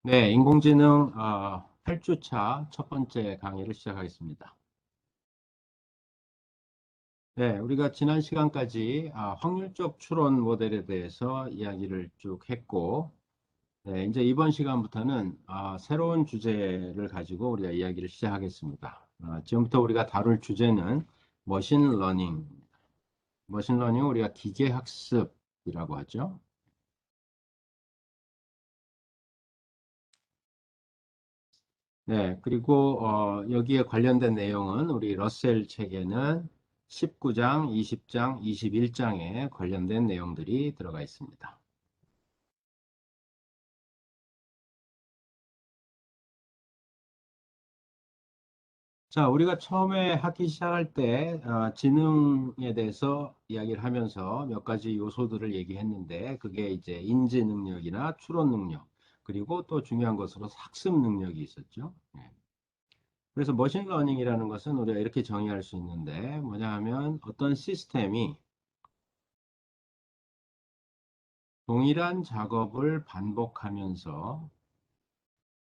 네, 인공지능 8주차 첫 번째 강의를 시작하겠습니다. 네, 우리가 지난 시간까지 확률적 추론 모델에 대해서 이야기를 쭉 했고, 네, 이제 이번 시간부터는 새로운 주제를 가지고 우리가 이야기를 시작하겠습니다. 지금부터 우리가 다룰 주제는 머신러닝. 머신러닝은 우리가 기계학습이라고 하죠. 네, 그리고 여기에 관련된 내용은 우리 러셀 책에는 19장, 20장, 21장에 관련된 내용들이 들어가 있습니다. 자, 우리가 처음에 학기 시작할 때 지능에 대해서 이야기를 하면서 몇 가지 요소들을 얘기했는데 그게 이제 인지 능력이나 추론 능력, 그리고 또 중요한 것으로 학습 능력이 있었죠. 네. 그래서 머신러닝이라는 것은 우리가 이렇게 정의할 수 있는데 뭐냐 하면 어떤 시스템이 동일한 작업을 반복하면서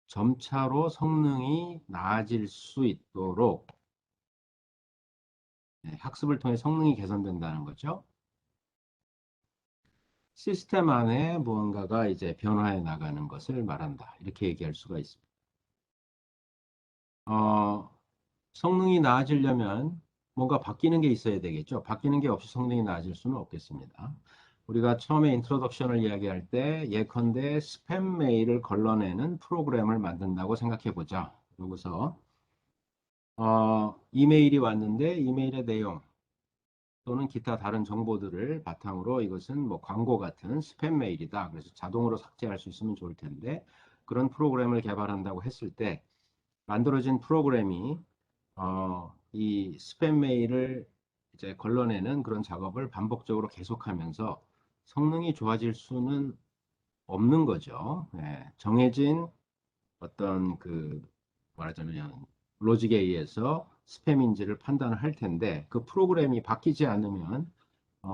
점차로 성능이 나아질 수 있도록 학습을 통해 성능이 개선된다는 거죠. 시스템 안에 무언가가 이제 변화해 나가는 것을 말한다. 이렇게 얘기할 수가 있습니다. 어, 성능이 나아지려면 뭔가 바뀌는 게 있어야 되겠죠. 바뀌는 게 없이 성능이 나아질 수는 없겠습니다. 우리가 처음에 인트로덕션을 이야기할 때 예컨대 스팸 메일을 걸러내는 프로그램을 만든다고 생각해 보자. 여기서 이메일이 왔는데 이메일의 내용 또는 기타 다른 정보들을 바탕으로 이것은 뭐 광고 같은 스팸 메일이다. 그래서 자동으로 삭제할 수 있으면 좋을 텐데 그런 프로그램을 개발한다고 했을 때 만들어진 프로그램이 이 스팸 메일을 이제 걸러내는 그런 작업을 반복적으로 계속하면서 성능이 좋아질 수는 없는 거죠. 정해진 어떤 그 말하자면 로직에 의해서 스팸인지를 판단을 할 텐데 그 프로그램이 바뀌지 않으면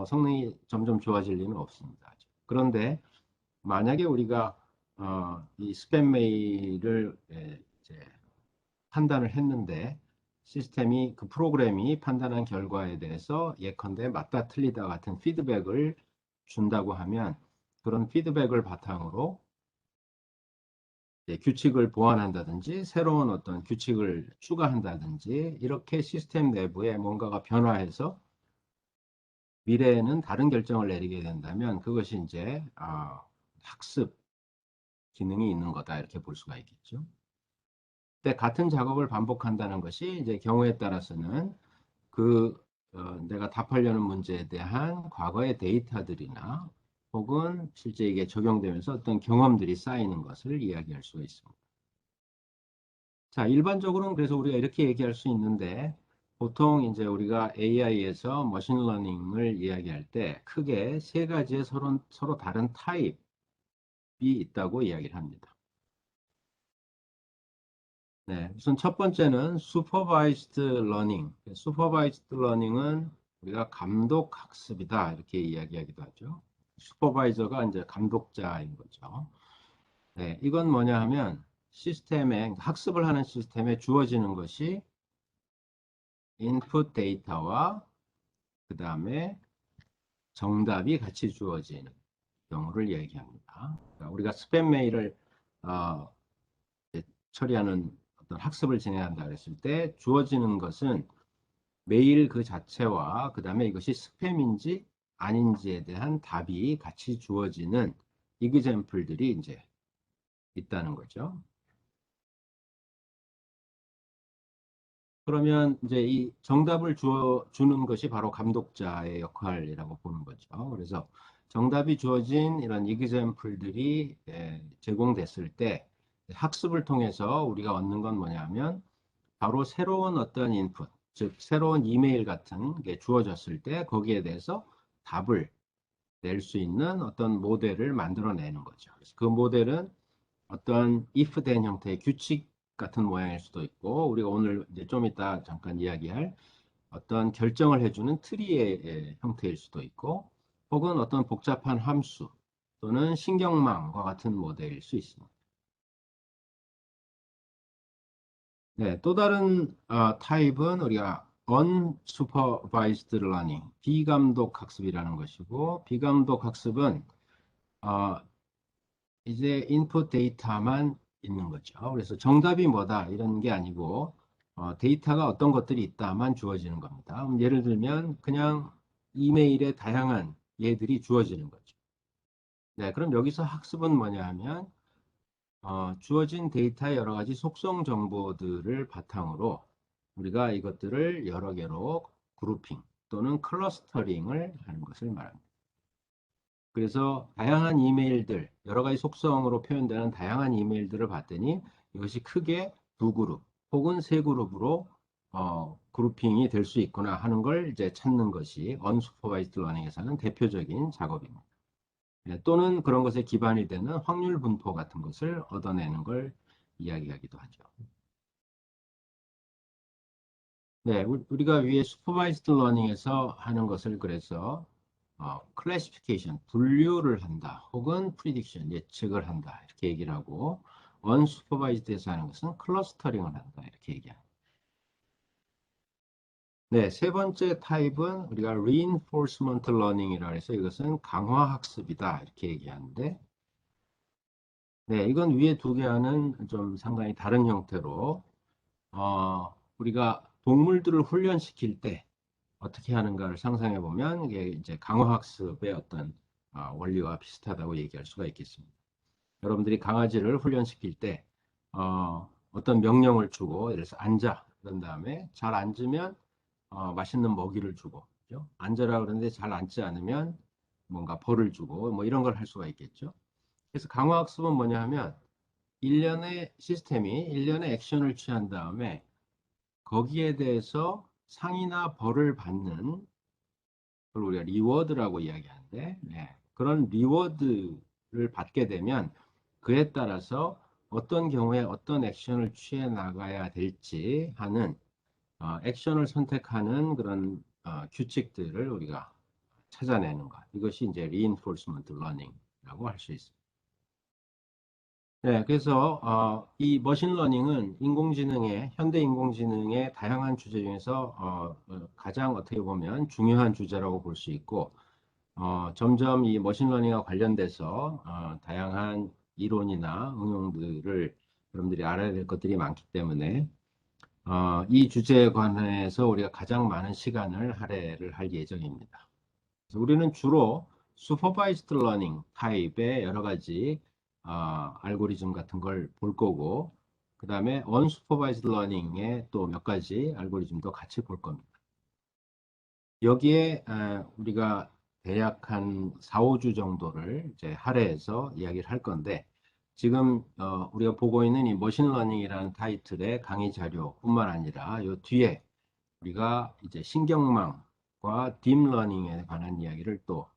성능이 점점 좋아질 리는 없습니다. 그런데 만약에 우리가 이 스팸 메일을 이제 판단을 했는데 시스템이 그 프로그램이 판단한 결과에 대해서 예컨대 맞다 틀리다 같은 피드백을 준다고 하면 그런 피드백을 바탕으로 규칙을 보완한다든지 새로운 어떤 규칙을 추가한다든지 이렇게 시스템 내부에 뭔가가 변화해서 미래에는 다른 결정을 내리게 된다면 그것이 이제 학습 기능이 있는 거다 이렇게 볼 수가 있겠죠. 근데 같은 작업을 반복한다는 것이 이제 경우에 따라서는 그 내가 답하려는 문제에 대한 과거의 데이터들이나 혹은 실제 이게 적용되면서 어떤 경험들이 쌓이는 것을 이야기할 수가 있습니다. 자, 일반적으로는 그래서 우리가 이렇게 얘기할 수 있는데 보통 이제 우리가 AI에서 머신러닝을 이야기할 때 크게 세 가지의 서로 다른 타입이 있다고 이야기를 합니다. 네, 우선 첫 번째는 슈퍼바이즈드 러닝. 슈퍼바이즈드 러닝은 우리가 감독 학습이다 이렇게 이야기하기도 하죠. 슈퍼바이저가 이제 감독자인 거죠. 네, 이건 뭐냐 하면 시스템에 학습을 하는 시스템에 주어지는 것이 인풋 데이터와 그 다음에 정답이 같이 주어지는 경우를 얘기합니다. 그러니까 우리가 스팸 메일을 어, 처리하는 어떤 학습을 진행한다 그랬을 때 주어지는 것은 메일 그 자체와 그 다음에 이것이 스팸인지 아닌지에 대한 답이 같이 주어지는 이그젬플들이 이제 있다는 거죠. 그러면 이제 이 정답을 주는 것이 바로 감독자의 역할이라고 보는 거죠. 그래서 정답이 주어진 이런 이그젬플들이 제공됐을 때 학습을 통해서 우리가 얻는 건 뭐냐면 바로 새로운 어떤 인풋, 즉 새로운 이메일 같은 게 주어졌을 때 거기에 대해서 답을 낼 수 있는 어떤 모델을 만들어내는 거죠. 그래서 그 모델은 어떤 if 된 형태의 규칙 같은 모양일 수도 있고 우리가 오늘 이제 좀 이따 잠깐 이야기할 어떤 결정을 해주는 트리의 형태일 수도 있고 혹은 어떤 복잡한 함수 또는 신경망과 같은 모델일 수 있습니다. 네, 또 다른 타입은 우리가 unsupervised learning, 비감독 학습이라는 것이고, 비감독 학습은 어, 이제 인풋 데이터만 있는 거죠. 그래서 정답이 뭐다 이런 게 아니고 데이터가 어떤 것들이 있다만 주어지는 겁니다. 예를 들면 그냥 이메일에 다양한 예들이 주어지는 거죠. 네, 그럼 여기서 학습은 뭐냐 하면 주어진 데이터의 여러 가지 속성 정보들을 바탕으로 우리가 이것들을 여러 개로 그룹핑 또는 클러스터링을 하는 것을 말합니다. 그래서 다양한 이메일들, 여러 가지 속성으로 표현되는 다양한 이메일들을 봤더니 이것이 크게 두 그룹 혹은 세 그룹으로 그룹핑이 될 수 있구나 하는 걸 이제 찾는 것이 언수퍼바이즈드 러닝에서는 대표적인 작업입니다. 네, 또는 그런 것에 기반이 되는 확률 분포 같은 것을 얻어내는 걸 이야기하기도 하죠. 네, 우리가 위에 슈퍼바이즈드 러닝에서 하는 것을 그래서 클래시피케이션, 분류를 한다, 혹은 프리딕션, 예측을 한다 이렇게 얘기를 하고 언슈퍼바이즈드에서 하는 것은 클러스터링을 한다 이렇게 얘기합니다. 네, 세 번째 타입은 우리가 reinforcement learning이라고 해서 이것은 강화 학습이다 이렇게 얘기하는데 네, 이건 위에 두 개와는 좀 상당히 다른 형태로 우리가 동물들을 훈련시킬 때 어떻게 하는가를 상상해 보면 이게 이제 강화학습의 어떤 원리와 비슷하다고 얘기할 수가 있겠습니다. 여러분들이 강아지를 훈련시킬 때 어떤 명령을 주고 예를 들어서 앉아 그런 다음에 잘 앉으면 맛있는 먹이를 주고 그죠? 앉아라 그러는데 잘 앉지 않으면 뭔가 벌을 주고 뭐 이런 걸 할 수가 있겠죠. 그래서 강화학습은 뭐냐 하면 일련의 시스템이 일련의 액션을 취한 다음에 거기에 대해서 상이나 벌을 받는 그걸 우리가 리워드라고 이야기하는데 그런 리워드를 받게 되면 그에 따라서 어떤 경우에 어떤 액션을 취해 나가야 될지 하는 액션을 선택하는 그런 규칙들을 우리가 찾아내는 것. 이것이 이제 reinforcement learning이라고 할 수 있습니다. 네, 그래서 이 머신러닝은 현대 인공지능의 다양한 주제 중에서 가장 어떻게 보면 중요한 주제라고 볼 수 있고 점점 이 머신러닝과 관련돼서 다양한 이론이나 응용들을 여러분들이 알아야 될 것들이 많기 때문에 이 주제에 관해서 우리가 가장 많은 시간을 할애를 할 예정입니다. 그래서 우리는 주로 슈퍼바이즈드 러닝 타입의 여러 가지 알고리즘 같은 걸 볼 거고 그 다음에 언슈퍼바이즈드 러닝의 또 몇 가지 알고리즘도 같이 볼 겁니다. 여기에 우리가 대략 한 4, 5주 정도를 이제 할애해서 이야기를 할 건데 지금 우리가 보고 있는 이 머신러닝이라는 타이틀의 강의 자료뿐만 아니라 요 뒤에 우리가 이제 신경망과 딥러닝에 관한 이야기를 또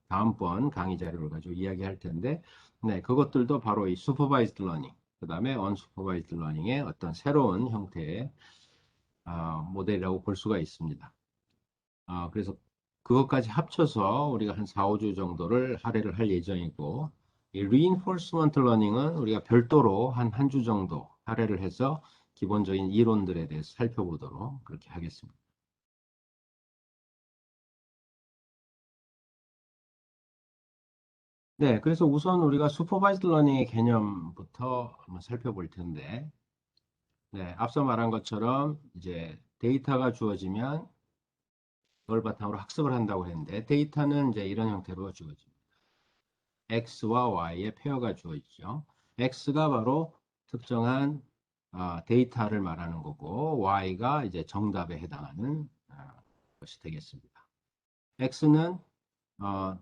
다음번 강의 자료를 가지고 이야기할 텐데 네, 그것들도 바로 이 슈퍼바이즈드 러닝 그 다음에 언슈퍼바이즈드 러닝의 어떤 새로운 형태의 모델이라고 볼 수가 있습니다. 그래서 그것까지 합쳐서 우리가 한 4, 5주 정도를 할애를 할 예정이고, 이 reinforcement learning은 우리가 별도로 한 주 정도 할애를 해서 기본적인 이론들에 대해서 살펴보도록 그렇게 하겠습니다. 네, 그래서 우선 우리가 supervised learning의 개념부터 한번 살펴볼 텐데, 네, 앞서 말한 것처럼 이제 데이터가 주어지면 그걸 바탕으로 학습을 한다고 했는데, 데이터는 이제 이런 형태로 주어집니다. X와 Y의 페어가 주어지죠. X가 바로 특정한 데이터를 말하는 거고 Y가 이제 정답에 해당하는 것이 되겠습니다. X는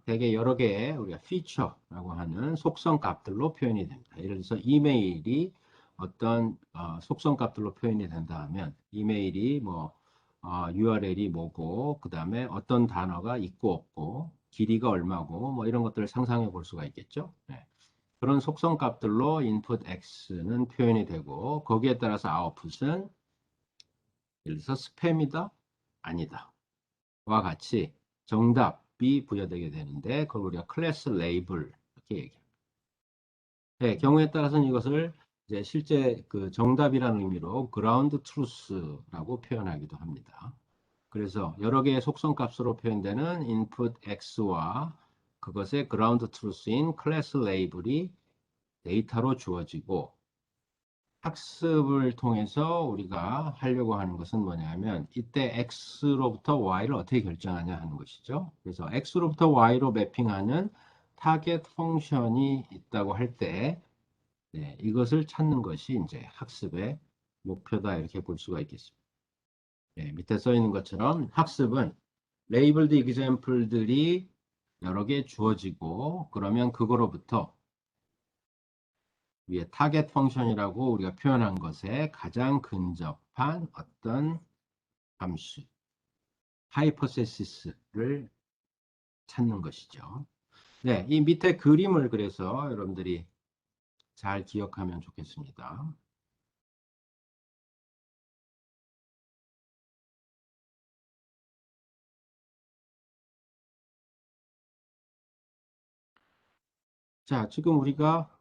대개 여러 개의 우리가 피처라고 하는 속성 값들로 표현이 됩니다. 예를 들어서 이메일이 어떤 속성 값들로 표현이 된다 하면 이메일이 뭐 URL이 뭐고 그 다음에 어떤 단어가 있고 없고 길이가 얼마고 뭐 이런 것들을 상상해 볼 수가 있겠죠. 네. 그런 속성 값들로 input X는 표현이 되고 거기에 따라서 output은 예를 들어서 스팸이다 아니다 와 같이 정답이 부여되게 되는데 그걸 우리가 클래스 레이블 이렇게 얘기합니다. 네, 경우에 따라서는 이것을 이제 실제 그 정답이라는 의미로 ground truth라고 표현하기도 합니다. 그래서 여러 개의 속성 값으로 표현되는 input x와 그것의 ground truth인 class label이 데이터로 주어지고, 학습을 통해서 우리가 하려고 하는 것은 뭐냐면 이때 x로부터 y를 어떻게 결정하냐 하는 것이죠. 그래서 x로부터 y로 매핑하는 타겟 펑션이 있다고 할 때, 네, 이것을 찾는 것이 이제 학습의 목표다, 이렇게 볼 수가 있겠습니다. 네, 밑에 써 있는 것처럼 학습은 레이블드 example들이 여러 개 주어지고, 그러면 그거로부터 위에 타겟 펑션이라고 우리가 표현한 것에 가장 근접한 어떤 함수, 하이퍼세시스를 찾는 것이죠. 네, 이 밑에 그림을 그래서 여러분들이 잘 기억하면 좋겠습니다. 자, 지금 우리가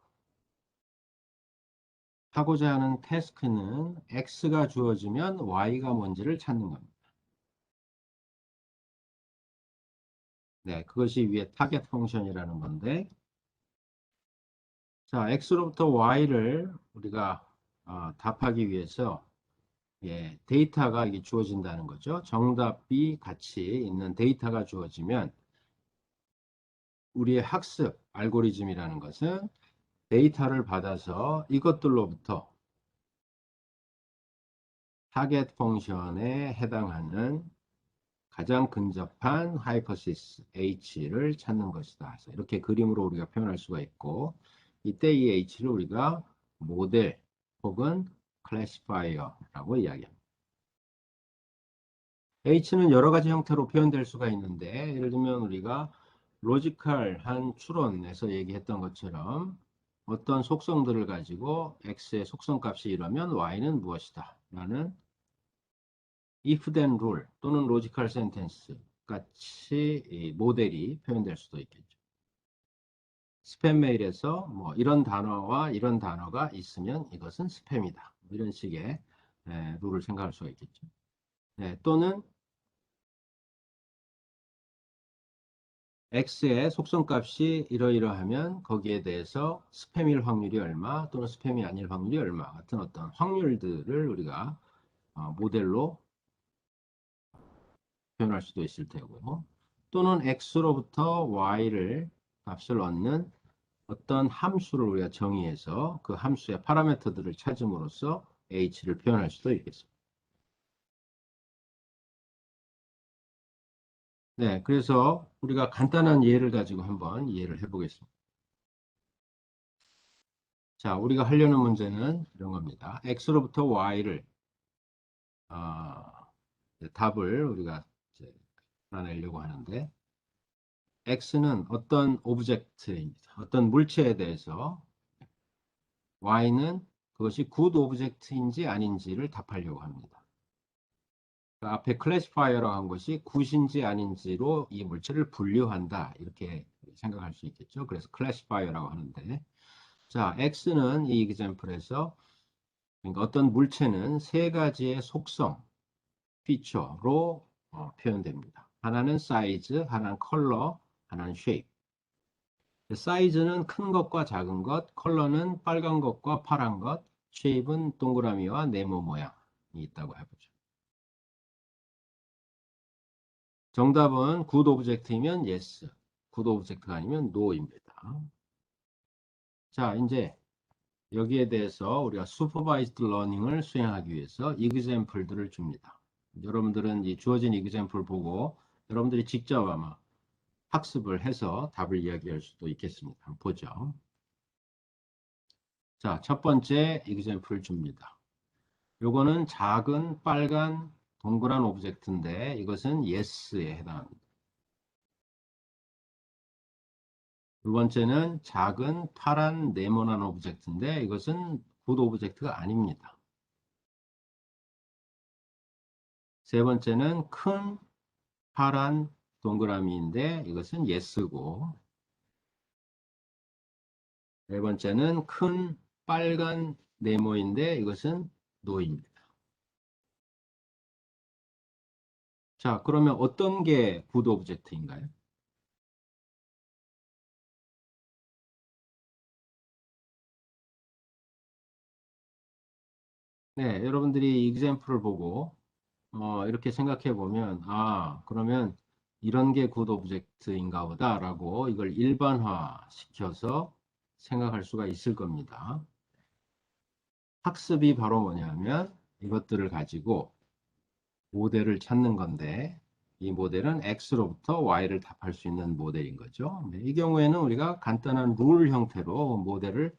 하고자 하는 태스크는 x가 주어지면 y가 뭔지를 찾는 겁니다. 네, 그것이 위에 타겟 펑션이라는 건데, 자, x로부터 y를 우리가 답하기 위해서, 예, 데이터가 이게 주어진다는 거죠. 정답이 같이 있는 데이터가 주어지면 우리의 학습 알고리즘이라는 것은 데이터를 받아서 이것들로부터 타겟 펑션에 해당하는 가장 근접한 하이퍼시스 h를 찾는 것이다. 그래서 이렇게 그림으로 우리가 표현할 수가 있고, 이때 이 h를 우리가 모델 혹은 클래시파이어라고 이야기합니다. h는 여러 가지 형태로 표현될 수가 있는데, 예를 들면 우리가 로지컬한 추론에서 얘기했던 것처럼 어떤 속성들을 가지고 x의 속성값이 이러면 y는 무엇이다 라는 if then rule 또는 로지컬 센텐스 같이 이 모델이 표현될 수도 있겠죠. 스팸 메일에서 뭐 이런 단어와 이런 단어가 있으면 이것은 스팸이다, 이런 식의 룰을 생각할 수가 있겠죠. 네, 또는 x의 속성값이 이러이러하면 거기에 대해서 스팸일 확률이 얼마 또는 스팸이 아닐 확률이 얼마 같은 어떤 확률들을 우리가 모델로 표현할 수도 있을 테고, 또는 x로부터 y를 값을 얻는 어떤 함수를 우리가 정의해서 그 함수의 파라미터들을 찾음으로써 h를 표현할 수도 있겠습니다. 네, 그래서 우리가 간단한 예를 가지고 한번 이해를 해보겠습니다. 자, 우리가 하려는 문제는 이런 겁니다. x로부터 y를 답을 우리가 이제 알아내려고 하는데, x는 어떤 오브젝트입니다. 어떤 물체에 대해서, y는 그것이 굿 오브젝트인지 아닌지를 답하려고 합니다. 그 앞에 클래시파이어라고 한 것이 굿인지 아닌지로 이 물체를 분류한다, 이렇게 생각할 수 있겠죠. 그래서 클래시파이어라고 하는데, 자, x는 이 example에서, 그러니까 어떤 물체는 세 가지의 속성, 피처로 표현됩니다. 하나는 사이즈, 하나는 컬러, 하나는 쉐입. 사이즈는 큰 것과 작은 것, 컬러는 빨간 것과 파란 것, 쉐입은 동그라미와 네모 모양이 있다고 해보죠. 정답은 굿 오브젝트이면 yes, 굿 오브젝트가 아니면 no입니다. 자, 이제 여기에 대해서 우리가 슈퍼바이즈드 러닝을 수행하기 위해서 example들을 줍니다. 여러분들은 이 주어진 example 보고 여러분들이 직접 아마 학습을 해서 답을 이야기할 수도 있겠습니다. 한번 보죠. 자, 첫 번째 example 줍니다. 요거는 작은 빨간 동그란 오브젝트인데 이것은 yes에 해당합니다. 두 번째는 작은 파란 네모난 오브젝트인데 이것은 good 오브젝트가 아닙니다. 세 번째는 큰 파란 동그라미인데 이것은 yes고, 네 번째는 큰 빨간 네모인데 이것은 노입니다. 자, 그러면 어떤 게 굿 오브젝트인가요? 네, 여러분들이 example을 보고 이렇게 생각해 보면 그러면 이런 게 굿 오브젝트인가 보다라고 이걸 일반화 시켜서 생각할 수가 있을 겁니다. 학습이 바로 뭐냐면 이것들을 가지고 모델을 찾는 건데 이 모델은 X로부터 Y를 답할 수 있는 모델인 거죠. 네, 이 경우에는 우리가 간단한 룰 형태로 모델을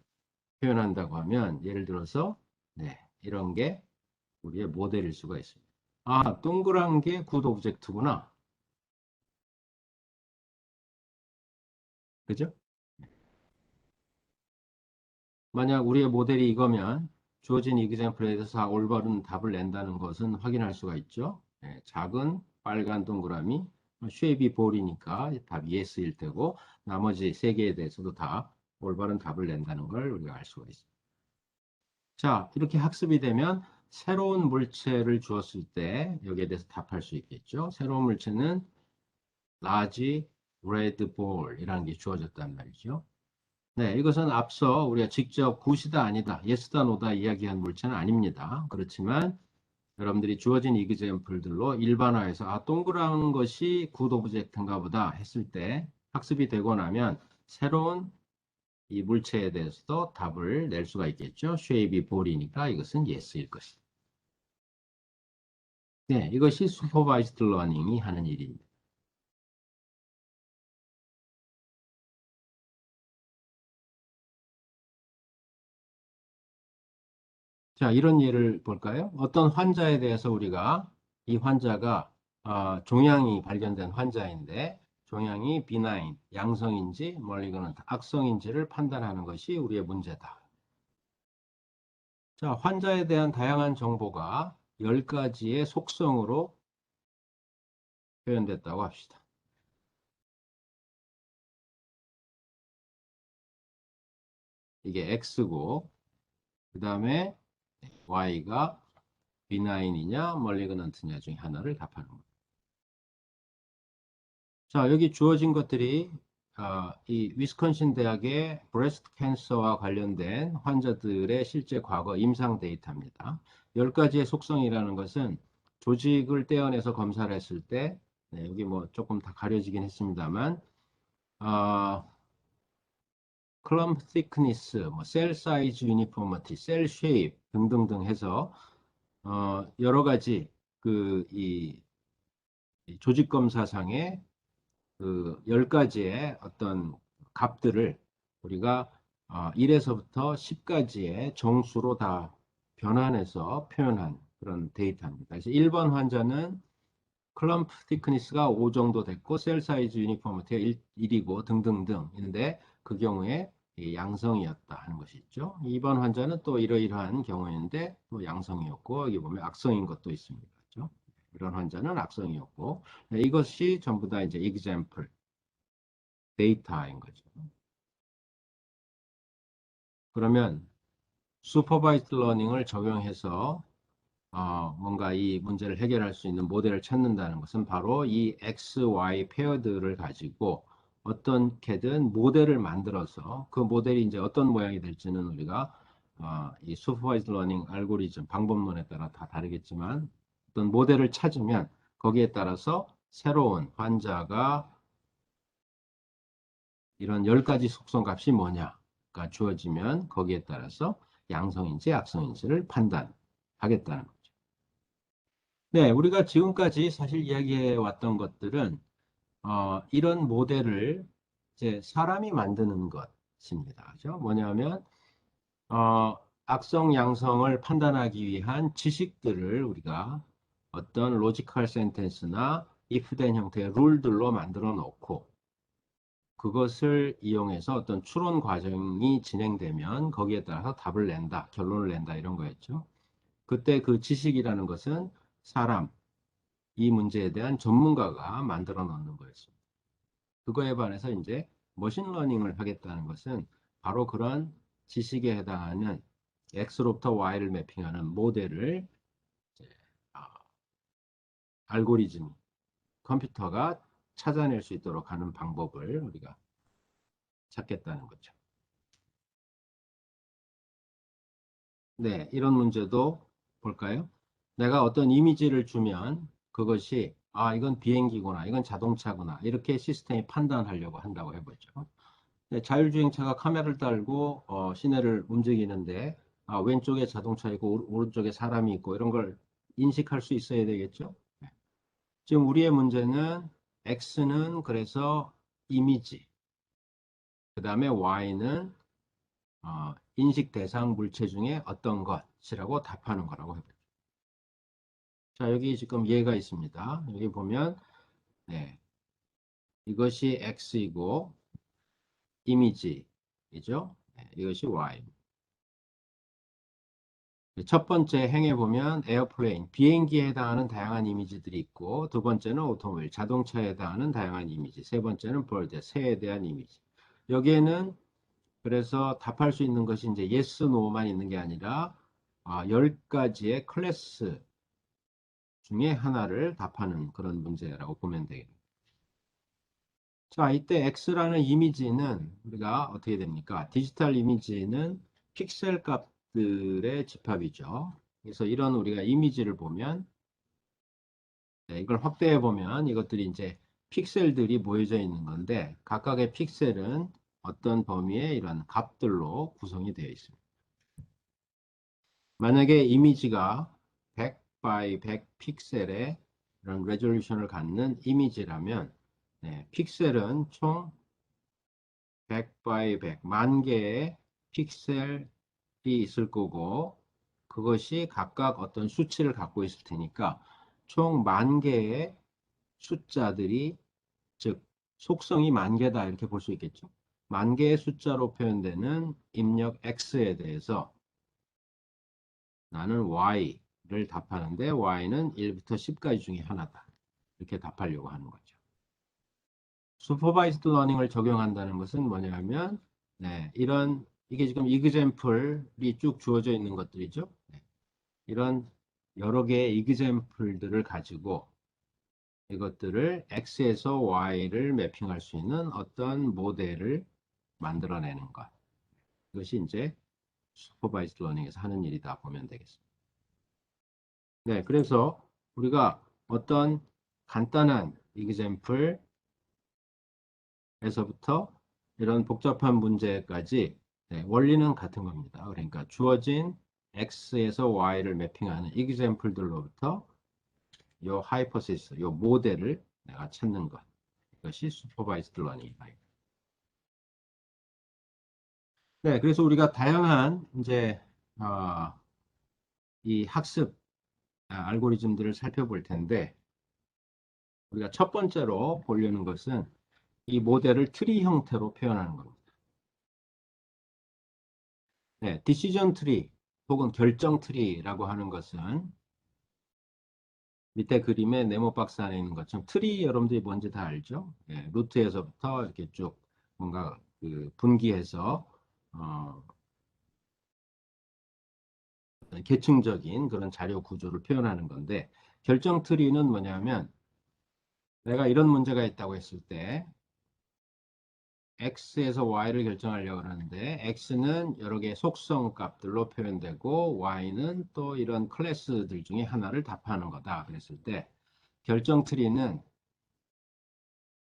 표현한다고 하면 예를 들어서 네, 이런 게 우리의 모델일 수가 있습니다. 동그란 게 굿 오브젝트구나. 그죠? 만약 우리의 모델이 이거면 주어진 이그젬플에 대해서 다 올바른 답을 낸다는 것은 확인할 수가 있죠. 네, 작은 빨간 동그라미, 쉐입이 볼이니까 답 yes일 테고 나머지 세 개에 대해서도 다 올바른 답을 낸다는 걸 우리가 알 수가 있습니다. 자, 이렇게 학습이 되면 새로운 물체를 주었을 때 여기에 대해서 답할 수 있겠죠. 새로운 물체는 large red ball이라는 게 주어졌단 말이죠. 네, 이것은 앞서 우리가 직접 굿이다 아니다, yes다 no다 이야기한 물체는 아닙니다. 그렇지만 여러분들이 주어진 이그젬플들로 일반화해서 동그란 것이 굿 오브젝트인가 보다 했을 때 학습이 되고 나면 새로운 이 물체에 대해서도 답을 낼 수가 있겠죠. 쉐입이 볼이니까 이것은 yes일 것이다. 네, 이것이 슈퍼바이즈드 러닝이 하는 일입니다. 자, 이런 예를 볼까요? 어떤 환자에 대해서 우리가 이 환자가 종양이 발견된 환자인데 종양이 비나인, 양성인지 멀리거나 악성인지를 판단하는 것이 우리의 문제다. 자, 환자에 대한 다양한 정보가 10가지의 속성으로 표현됐다고 합시다. 이게 X고 그 다음에 Y가 비나인이냐 멀리그넌트냐 중에 하나를 답하는 겁니다. 자, 여기 주어진 것들이 이 위스콘신 대학의 브레스트 캔서와 관련된 환자들의 실제 과거 임상 데이터입니다. 10가지의 속성이라는 것은 조직을 떼어내서 검사를 했을 때 네, 여기 뭐 조금 다 가려지긴 했습니다만 클럼프 thickness, 셀 사이즈 유니포머티, 셀 쉐입 등등등 해서 여러 가지 이 조직 검사상의 그 10가지의 어떤 값들을 우리가 1에서부터 10까지의 정수로 다 변환해서 표현한 그런 데이터입니다. 그래서 1번 환자는 클럼프 티크니스가 5 정도 됐고 셀 사이즈 유니포미티가 1이고 등등등인데 그 경우에 양성이었다 하는 것이 있죠. 2번 환자는 또 이러이러한 경우인데 또 양성이었고 여기 보면 악성인 것도 있습니다. 그렇죠? 이런 환자는 악성이었고 네, 이것이 전부 다 이제 example 데이터인 거죠. 그러면 슈퍼바이즈드 러닝을 적용해서 뭔가 이 문제를 해결할 수 있는 모델을 찾는다는 것은 바로 이 X, Y 페어들을 가지고 어떻게든 모델을 만들어서 그 모델이 이제 어떤 모양이 될지는 우리가 이 슈퍼바이즈드 러닝 알고리즘 방법론에 따라 다 다르겠지만 어떤 모델을 찾으면 거기에 따라서 새로운 환자가 이런 10가지 속성 값이 뭐냐가 주어지면 거기에 따라서 양성인지 악성인지를 판단하겠다는 거죠. 네, 우리가 지금까지 사실 이야기해 왔던 것들은 이런 모델을 이제 사람이 만드는 것입니다. 그죠? 뭐냐면 악성 양성을 판단하기 위한 지식들을 우리가 어떤 로지컬 센텐스나 if then 형태의 룰들로 만들어 놓고 그것을 이용해서 어떤 추론 과정이 진행되면 거기에 따라서 답을 낸다, 결론을 낸다 이런 거였죠. 그때 그 지식이라는 것은 사람, 이 문제에 대한 전문가가 만들어 놓는 거였습니다. 그거에 반해서 이제 머신러닝을 하겠다는 것은 바로 그런 지식에 해당하는 X로부터 Y를 매핑하는 모델을 이제, 아, 알고리즘, 컴퓨터가 찾아낼 수 있도록 하는 방법을 우리가 찾겠다는 거죠. 네, 이런 문제도 볼까요? 내가 어떤 이미지를 주면 그것이 이건 비행기구나, 이건 자동차구나 이렇게 시스템이 판단하려고 한다고 해보죠. 네, 자율주행차가 카메라를 달고 시내를 움직이는데 왼쪽에 자동차 있고 오른쪽에 사람이 있고 이런 걸 인식할 수 있어야 되겠죠? 네. 지금 우리의 문제는 X는 그래서 이미지, 그 다음에 Y는 인식 대상 물체 중에 어떤 것이라고 답하는 거라고 해요. 자, 여기 지금 예가 있습니다. 여기 보면, 네, 이것이 X이고, 이미지이죠. 네, 이것이 Y. 첫 번째 행에 보면 에어플레인, 비행기에 해당하는 다양한 이미지들이 있고, 두 번째는 오토모빌, 자동차에 해당하는 다양한 이미지, 세 번째는 벌드, 새에 대한 이미지. 여기에는 그래서 답할 수 있는 것이 이제 yes, no만 있는 게 아니라 10가지의 클래스 중에 하나를 답하는 그런 문제라고 보면 되겠습니다. 자, 이때 X라는 이미지는 우리가 어떻게 됩니까? 디지털 이미지는 픽셀 값들의 집합이죠. 그래서 이런 우리가 이미지를 보면, 네, 이걸 확대해 보면 이것들이 이제 픽셀들이 모여져 있는 건데 각각의 픽셀은 어떤 범위의 이런 값들로 구성이 되어 있습니다. 만약에 이미지가 100 by 100 픽셀의 이런 레졸루션을 갖는 이미지라면 네, 픽셀은 총 100 by 100, 만 개의 픽셀이 있을 거고 그것이 각각 어떤 수치를 갖고 있을 테니까 총 만 개의 숫자들이 즉 속성이 만 개다 이렇게 볼 수 있겠죠. 만 개의 숫자로 표현되는 입력 X에 대해서 나는 Y를 답하는데 Y는 1부터 10까지 중에 하나다. 이렇게 답하려고 하는 거죠. 슈퍼바이스드 러닝을 적용한다는 것은 뭐냐면 네, 이게 지금 이그젬플이 쭉 주어져 있는 것들이죠. 네, 이런 여러 개의 이그젬플들을 가지고 이것들을 X에서 Y를 매핑할 수 있는 어떤 모델을 만들어내는 것. 이것이 이제 슈퍼바이스드 러닝에서 하는 일이다 보면 되겠습니다. 네, 그래서 우리가 어떤 간단한 이그젬플에서부터 이런 복잡한 문제까지 네, 원리는 같은 겁니다. 그러니까 주어진 X에서 Y를 매핑하는 이그젬플들로부터 이 하이퍼시스, 이 모델을 내가 찾는 것. 이것이 슈퍼바이스드 러닝이다. 네, 그래서 우리가 다양한 이제 이 학습 알고리즘들을 살펴볼 텐데 우리가 첫 번째로 보려는 것은 이 모델을 트리 형태로 표현하는 겁니다. 네, 디시전 트리 혹은 결정 트리라고 하는 것은 밑에 그림에 네모 박스 안에 있는 것처럼 트리 여러분들이 뭔지 다 알죠? 네, 루트에서부터 이렇게 쭉 뭔가 그 분기해서 어, 계층적인 그런 자료 구조를 표현하는 건데 결정 트리는 뭐냐면 내가 이런 문제가 있다고 했을 때 X에서 Y를 결정하려고 하는데 X는 여러 개의 속성 값들로 표현되고 Y는 또 이런 클래스들 중에 하나를 답하는 거다 그랬을 때 결정 트리는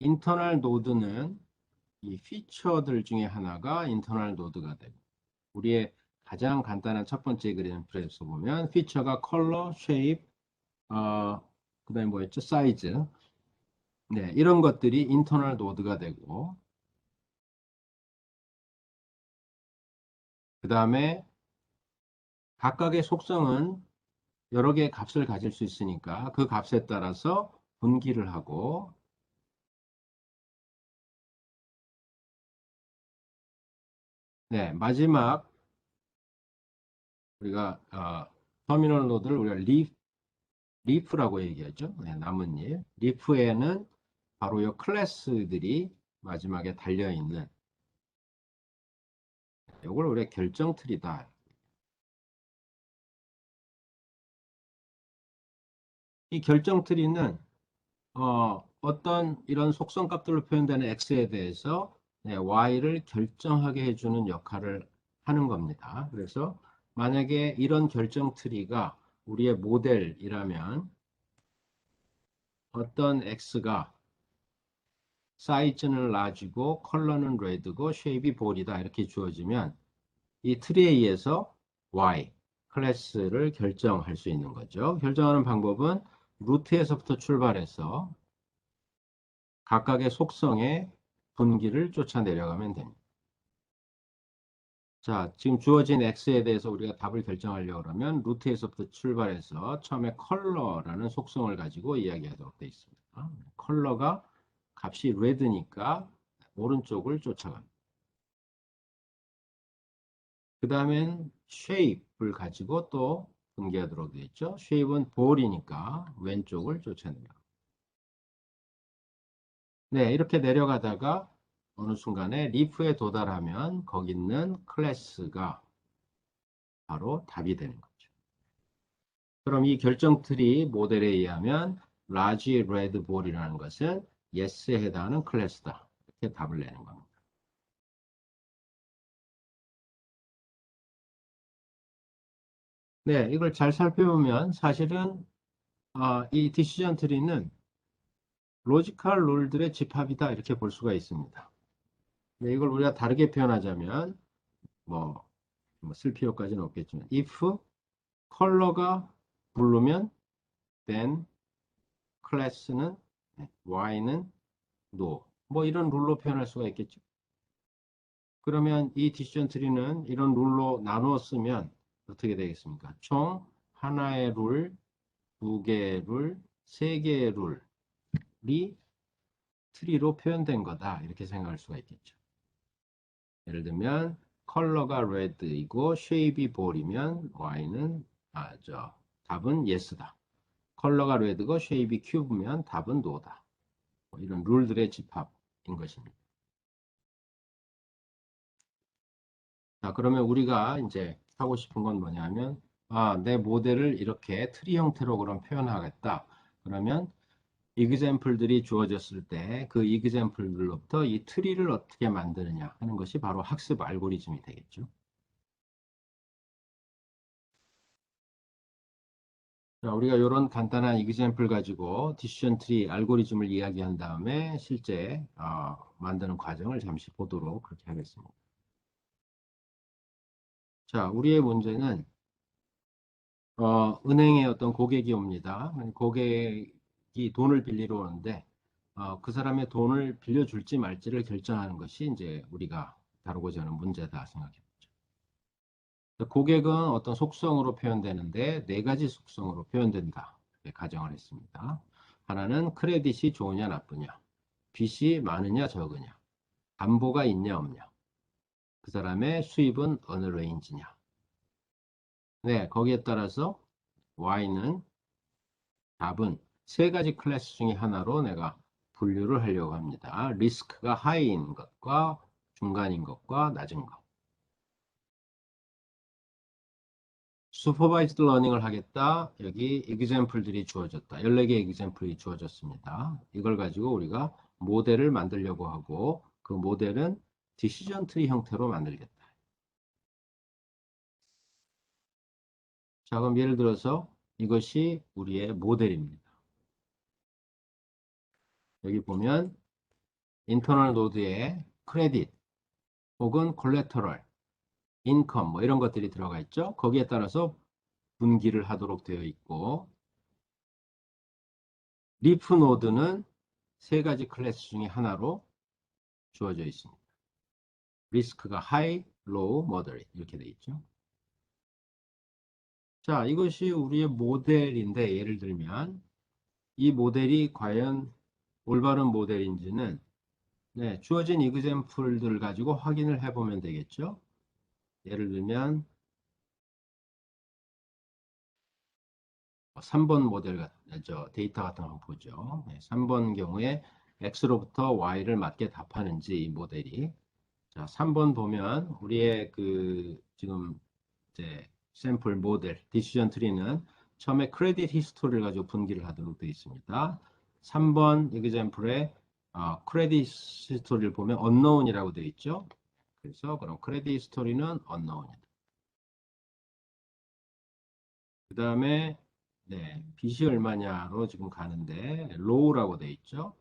인터널 노드는 이 피처들 중에 하나가 인터널 노드가 되고 우리의 가장 간단한 첫 번째 그래프에서 보면 피처가 컬러, 쉐입, 그 다음에 뭐였죠? 사이즈. 네, 이런 것들이 인터널 노드가 되고 그 다음에 각각의 속성은 여러 개의 값을 가질 수 있으니까 그 값에 따라서 분기를 하고 네, 마지막 우리가 터미널 노드를 우리가 리프라고 얘기하죠. 네, 나뭇잎. 리프에는 바로 이 클래스들이 마지막에 달려 있는 이걸 우리가 결정 트리다. 이 결정 트리는 어떤 이런 속성 값들로 표현되는 x에 대해서 네, y를 결정하게 해주는 역할을 하는 겁니다. 그래서 만약에 이런 결정 트리가 우리의 모델이라면 어떤 x가 사이즈는 라지고 컬러는 레드고 쉐입이 볼이다 이렇게 주어지면 이 트리에 의해서 y 클래스를 결정할 수 있는 거죠. 결정하는 방법은 루트에서부터 출발해서 각각의 속성의 분기를 쫓아 내려가면 됩니다. 자, 지금 주어진 x에 대해서 우리가 답을 결정하려고 그러면 루트에서부터 출발해서 처음에 컬러라는 속성을 가지고 이야기하도록 되어 있습니다. 컬러가 값이 red니까 오른쪽을 쫓아갑니다. 그 다음엔 shape을 가지고 또 분기하도록 되어 있죠. shape은 볼이니까 왼쪽을 쫓아냅니다. 네, 이렇게 내려가다가 어느 순간에 리프에 도달하면 거기 있는 클래스가 바로 답이 되는 거죠. 그럼 이 결정 트리 모델에 의하면 large red ball이라는 것은 yes에 해당하는 클래스다. 이렇게 답을 내는 겁니다. 네, 이걸 잘 살펴보면 사실은 이 디시전 트리는 로지컬 룰들의 집합이다 이렇게 볼 수가 있습니다. 네, 이걸 우리가 다르게 표현하자면 뭐쓸 필요까지는 없겠지만 if 컬러가 블루면 then 클래스는 y는 no 뭐 이런 룰로 표현할 수가 있겠죠. 그러면 이 디시전 트리는 이런 룰로 나누어 쓰면 어떻게 되겠습니까? 총 하나의 룰, 두 개의 룰, 세 개의 룰이 트리로 표현된 거다 이렇게 생각할 수가 있겠죠. 예를 들면 컬러가 red이고 쉐입이 볼이면 y는 답은 yes다. 컬러가 red고 쉐입이 cube면 답은 no다. 뭐 이런 룰들의 집합인 것입니다. 자, 그러면 우리가 이제 하고 싶은 건 뭐냐면 내 모델을 이렇게 트리 형태로 그럼 표현하겠다. 그러면 이그젬플들이 주어졌을 때 그 이그젬플들로부터 이 트리를 어떻게 만드느냐 하는 것이 바로 학습 알고리즘이 되겠죠. 자, 우리가 이런 간단한 이그젬플 가지고 디시전 트리 알고리즘을 이야기한 다음에 실제 만드는 과정을 잠시 보도록 그렇게 하겠습니다. 자, 우리의 문제는 은행에 어떤 고객이 옵니다. 고객이 돈을 빌리러 오는데 그 사람의 돈을 빌려줄지 말지를 결정하는 것이 이제 우리가 다루고자 하는 문제다 생각해 보죠. 고객은 어떤 속성으로 표현되는데 네 가지 속성으로 표현된다. 이렇게 가정을 했습니다. 하나는 크레딧이 좋으냐 나쁘냐, 빚이 많으냐 적으냐, 담보가 있냐 없냐, 그 사람의 수입은 어느 레인지냐. 네, 거기에 따라서 Y는 답은 세 가지 클래스 중에 하나로 내가 분류를 하려고 합니다. 리스크가 하이인 것과 중간인 것과 낮은 것. 슈퍼바이즈드 러닝을 하겠다. 여기 example들이 주어졌다. 14개 example이 주어졌습니다. 이걸 가지고 우리가 모델을 만들려고 하고 그 모델은 디시전 트리 형태로 만들겠다. 자, 그럼 예를 들어서 이것이 우리의 모델입니다. 여기 보면 인터널 노드에 크레딧 혹은 콜레터럴 인컴 뭐 이런 것들이 들어가 있죠. 거기에 따라서 분기를 하도록 되어 있고 리프 노드는 세 가지 클래스 중에 하나로 주어져 있습니다. 리스크가 하이, 로우, 머더릿 이렇게 되어 있죠. 자, 이것이 우리의 모델인데 예를 들면 이 모델이 과연 올바른 모델인지는 네, 주어진 이그젬플들 가지고 확인을 해보면 되겠죠. 예를 들면 3번 모델 데이터 같은 거 한번 보죠. 네, 3번 경우에 X로부터 Y를 맞게 답하는지 이 모델이. 자, 3번 보면 우리의 지금 이제 샘플 모델 디시전 트리는 처음에 크레딧 히스토리를 가지고 분기를 하도록 되어 있습니다. 3번 example에 크레딧 히스토리를 보면 unknown이라고 되어 있죠. 그래서 그럼 크레딧 히스토리는 unknown이다. 그 다음에 네, 빚이 얼마냐로 지금 가는데 low라고 되어 있죠.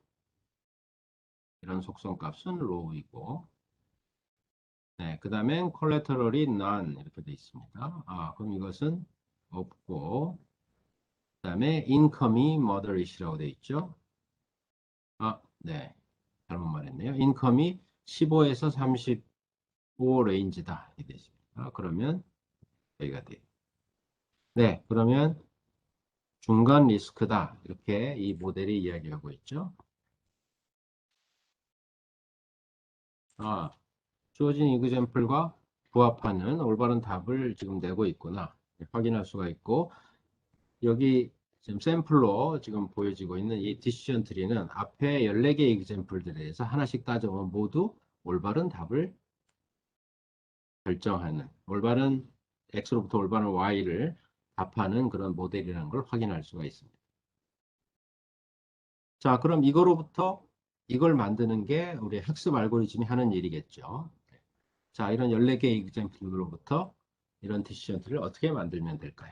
이런 속성 값은 low이고, 네, 그 다음엔 collateral이 none 이렇게 되어 있습니다. 그럼 이것은 없고, 그 다음에 income이 moderat이라고 되어 있죠. 네, 잘못 말했네요. income이 15에서 35 레인지다 이렇게 되어 있습니다. 그러면 여기가 돼요. 네, 그러면 중간 리스크다 이렇게 이 모델이 이야기하고 있죠. 주어진 이그젬플과 부합하는 올바른 답을 지금 내고 있구나 확인할 수가 있고, 여기 지금 샘플로 지금 보여지고 있는 이 디시전 트리는 앞에 14개 이그젬플들에 대해서 하나씩 따져보면 모두 올바른 답을 결정하는, 올바른 X로부터 올바른 Y를 답하는 그런 모델이라는 걸 확인할 수가 있습니다. 자, 그럼 이거로부터 이걸 만드는 게 우리 학습 알고리즘이 하는 일이겠죠. 자, 이런 14개 이그젬플로부터 이런 디시전 트리를 어떻게 만들면 될까요?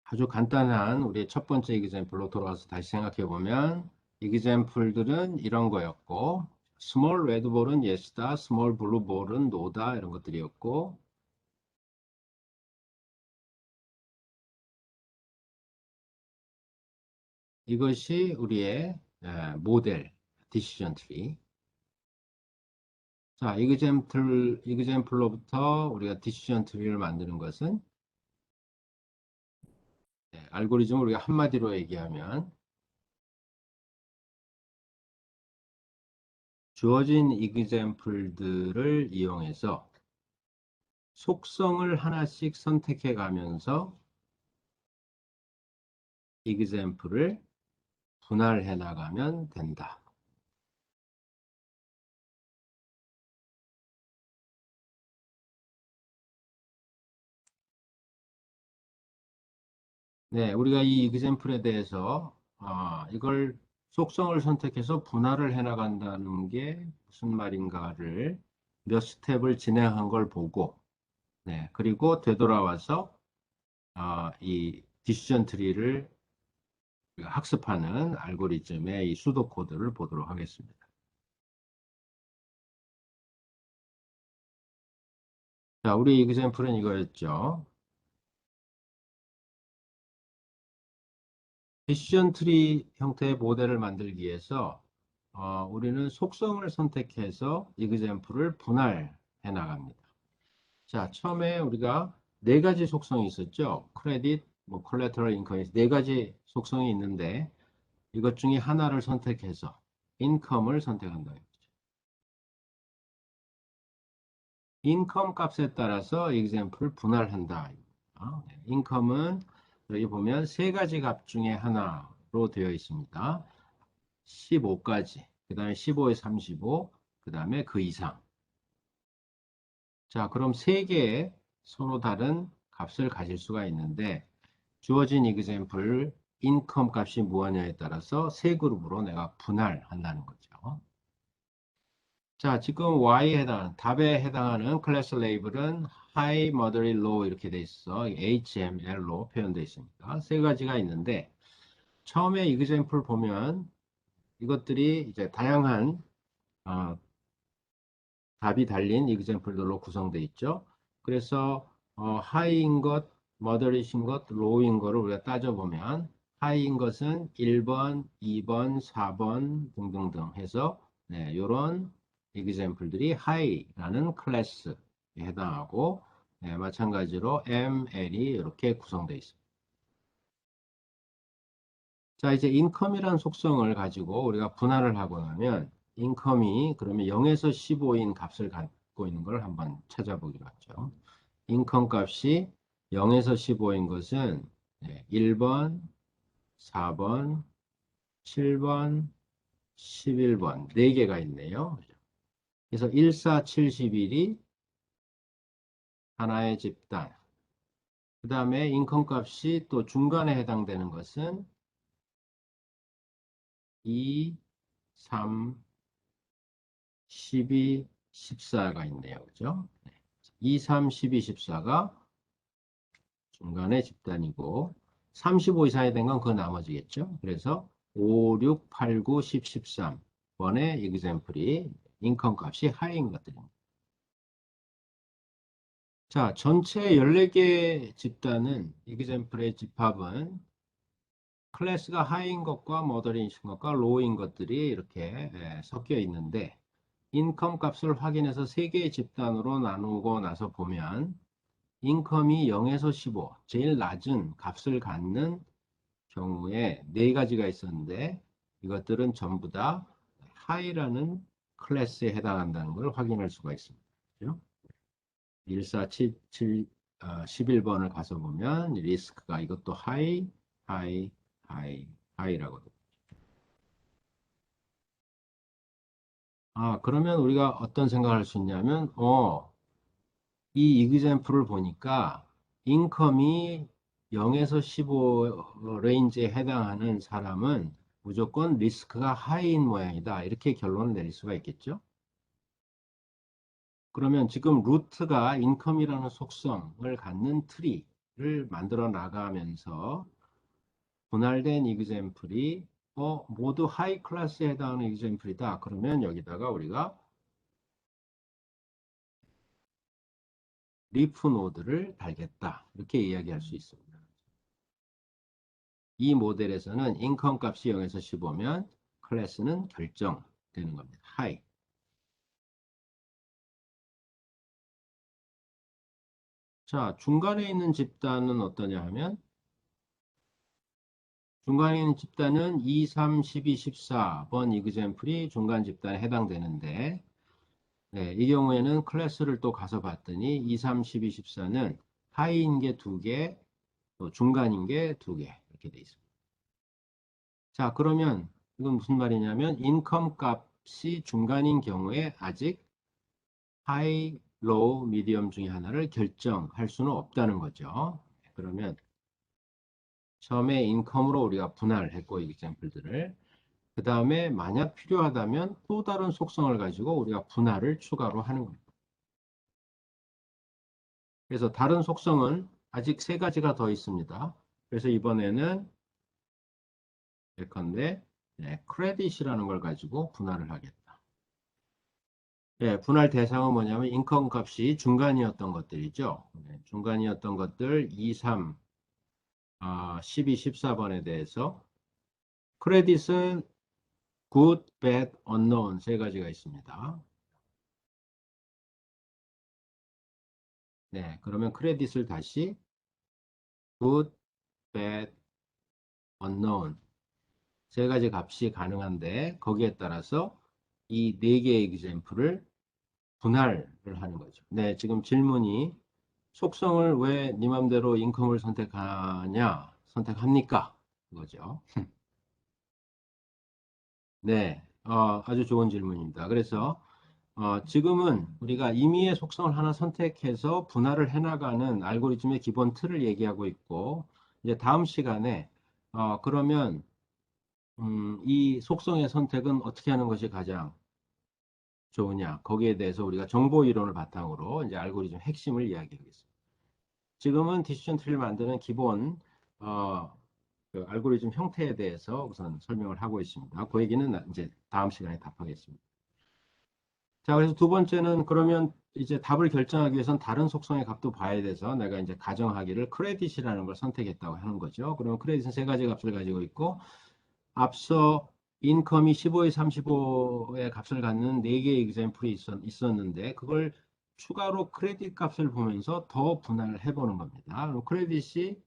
아주 간단한 우리 첫 번째 이그젬플로 돌아와서 다시 생각해 보면, 이그젬플들은 이런 거였고, 스몰 레드 볼은 yes다, 스몰 블루 볼은 no다 이런 것들이었고, 이것이 우리의 모델 디시전 트리. 자, 이그젬플로부터 우리가 디시전 트리를 만드는 것은, 알고리즘을 우리가 한마디로 얘기하면 주어진 이그젬플들을 이용해서 속성을 하나씩 선택해 가면서 이그젬플을 분할해 나가면 된다. 네, 우리가 이 이그젬플에 대해서 이걸 속성을 선택해서 분할을 해 나간다는 게 무슨 말인가를 몇 스텝을 진행한 걸 보고, 네, 그리고 되돌아와서 이 디시전 트리를 학습하는 알고리즘의 이 수도 코드를 보도록 하겠습니다. 자, 우리 이그젬플은 이거였죠. 디시전 트리 형태의 모델을 만들기 위해서 우리는 속성을 선택해서 이그젬플을 분할해 나갑니다. 자, 처음에 우리가 네 가지 속성이 있었죠. 크레딧, 콜레터럴 인컴, 네 가지 속성이 있는데 이것 중에 하나를 선택해서 인컴을 선택한다. 인컴 값에 따라서 example를 분할한다. 인컴은 여기 보면 세 가지 값 중에 하나로 되어 있습니다. 15까지, 그 다음에 15에 35, 그 다음에 그 이상. 자, 그럼 세 개의 서로 다른 값을 가질 수가 있는데, 주어진 example 인컴 값이 무엇냐에 따라서 세 그룹으로 내가 분할한다는 거죠. 자, 지금 Y에 답에 해당하는 클래스 레이블은 High, Moderate, Low 이렇게 돼 있어. HML로 표현되어 있습니다. 세 가지가 있는데, 처음에 example 보면 이것들이 이제 다양한 어, 답이 달린 example들로 구성되어 있죠. 그래서 high인 것, moderate인 것, low인 거를 우리가 따져보면, high인 것은 1번, 2번, 4번 등등등 해서 네, 이런 example들이 high라는 클래스에 해당하고, 네, 마찬가지로 M, L이 이렇게 구성되어 있습니다. 자, 이제 income이라는 속성을 가지고 우리가 분할을 하고 나면 income이 그러면 0에서 15인 값을 갖고 있는 걸 한번 찾아보기로 하죠. income 값이 0에서 15인 것은 1번, 4번, 7번, 11번 4개가 있네요. 그래서 1, 4, 7, 11이 하나의 집단. 그 다음에 인컴 값이 또 중간에 해당되는 것은 2, 3, 12, 14가 있네요. 그죠? 2, 3, 12, 14가 중간에 집단이고 35 이상이 된 건 그 나머지겠죠. 그래서 5, 6, 8, 9, 10, 13번의 example이 인컴 값이 하이인 것들입니다. 자, 전체 14개 집단은 example의 집합은 클래스가 하이인 것과 머더링인 것과 로우인 것들이 이렇게 섞여 있는데 인컴 값을 확인해서 3개의 집단으로 나누고 나서 보면 인컴이 0에서 15, 제일 낮은 값을 갖는 경우에 4가지가 있었는데 이것들은 전부 다 하이라는 클래스에 해당한다는 걸 확인할 수가 있습니다. 그죠? 1477 11번을 가서 보면 리스크가 이것도 하이, 하이, 하이, 하이라고 됩니다. 그러면 우리가 어떤 생각을 할 수 있냐면, 이 이그젬플을 보니까 인컴이 0에서 15 레인지에 해당하는 사람은 무조건 리스크가 하이인 모양이다. 이렇게 결론을 내릴 수가 있겠죠. 그러면 지금 루트가 인컴이라는 속성을 갖는 트리를 만들어 나가면서 분할된 이그젬플이 모두 하이 클래스에 해당하는 이그젬플이다. 그러면 여기다가 우리가 리프 노드를 달겠다. 이렇게 이야기할 수 있습니다. 이 모델에서는 인컴 값이 0에서 15면 클래스는 결정되는 겁니다. 하이. 자, 중간에 있는 집단은 어떠냐 하면 중간에 있는 집단은 2, 3, 12, 14번 이그젬플이 중간 집단에 해당되는데 네, 이 경우에는 클래스를 또 가서 봤더니 2, 3, 12, 14는 하이인 게 2개, 또 중간인 게 2개 이렇게 돼 있습니다. 자, 그러면 이건 무슨 말이냐면 인컴 값이 중간인 경우에 아직 하이, 로우, 미디엄 중에 하나를 결정할 수는 없다는 거죠. 그러면 처음에 인컴으로 우리가 분할을 했고 example들을 그 다음에 만약 필요하다면 또 다른 속성을 가지고 우리가 분할을 추가로 하는 겁니다. 그래서 다른 속성은 아직 3가지가 더 있습니다. 그래서 이번에는 예컨대 크레딧이라는 걸 가지고 분할을 하겠다. 분할 대상은 뭐냐면 인컴 값이 중간이었던 것들이죠. 중간이었던 것들 2, 3, 12, 14번에 대해서 크레딧은 good, bad, unknown 3가지가 있습니다. 네, 그러면 크레딧을 다시 good, bad, unknown 3가지 값이 가능한데 거기에 따라서 이 4개의 example을 분할을 하는 거죠. 네, 지금 질문이 속성을 왜 네 맘대로 인컴을 선택하냐, 선택합니까? 그거죠. 네, 아주 좋은 질문입니다. 그래서 지금은 우리가 임의의 속성을 하나 선택해서 분할을 해나가는 알고리즘의 기본 틀을 얘기하고 있고, 이제 다음 시간에 그러면 이 속성의 선택은 어떻게 하는 것이 가장 좋으냐? 거기에 대해서 우리가 정보 이론을 바탕으로 이제 알고리즘 핵심을 이야기하겠습니다. 지금은 디시전 트리를 만드는 기본 그 알고리즘 형태에 대해서 우선 설명을 하고 있습니다. 그 얘기는 이제 다음 시간에 답하겠습니다. 자, 그래서 두 번째는 그러면 이제 답을 결정하기 위해선 다른 속성의 값도 봐야 돼서 내가 이제 가정하기를 크레딧이라는 걸 선택했다고 하는 거죠. 그러면 크레딧은 3가지 값을 가지고 있고 앞서 인컴이 15에 35의 값을 갖는 4개의 example이 있었는데 그걸 추가로 크레딧 값을 보면서 더 분할을 해보는 겁니다. 그럼 크레딧이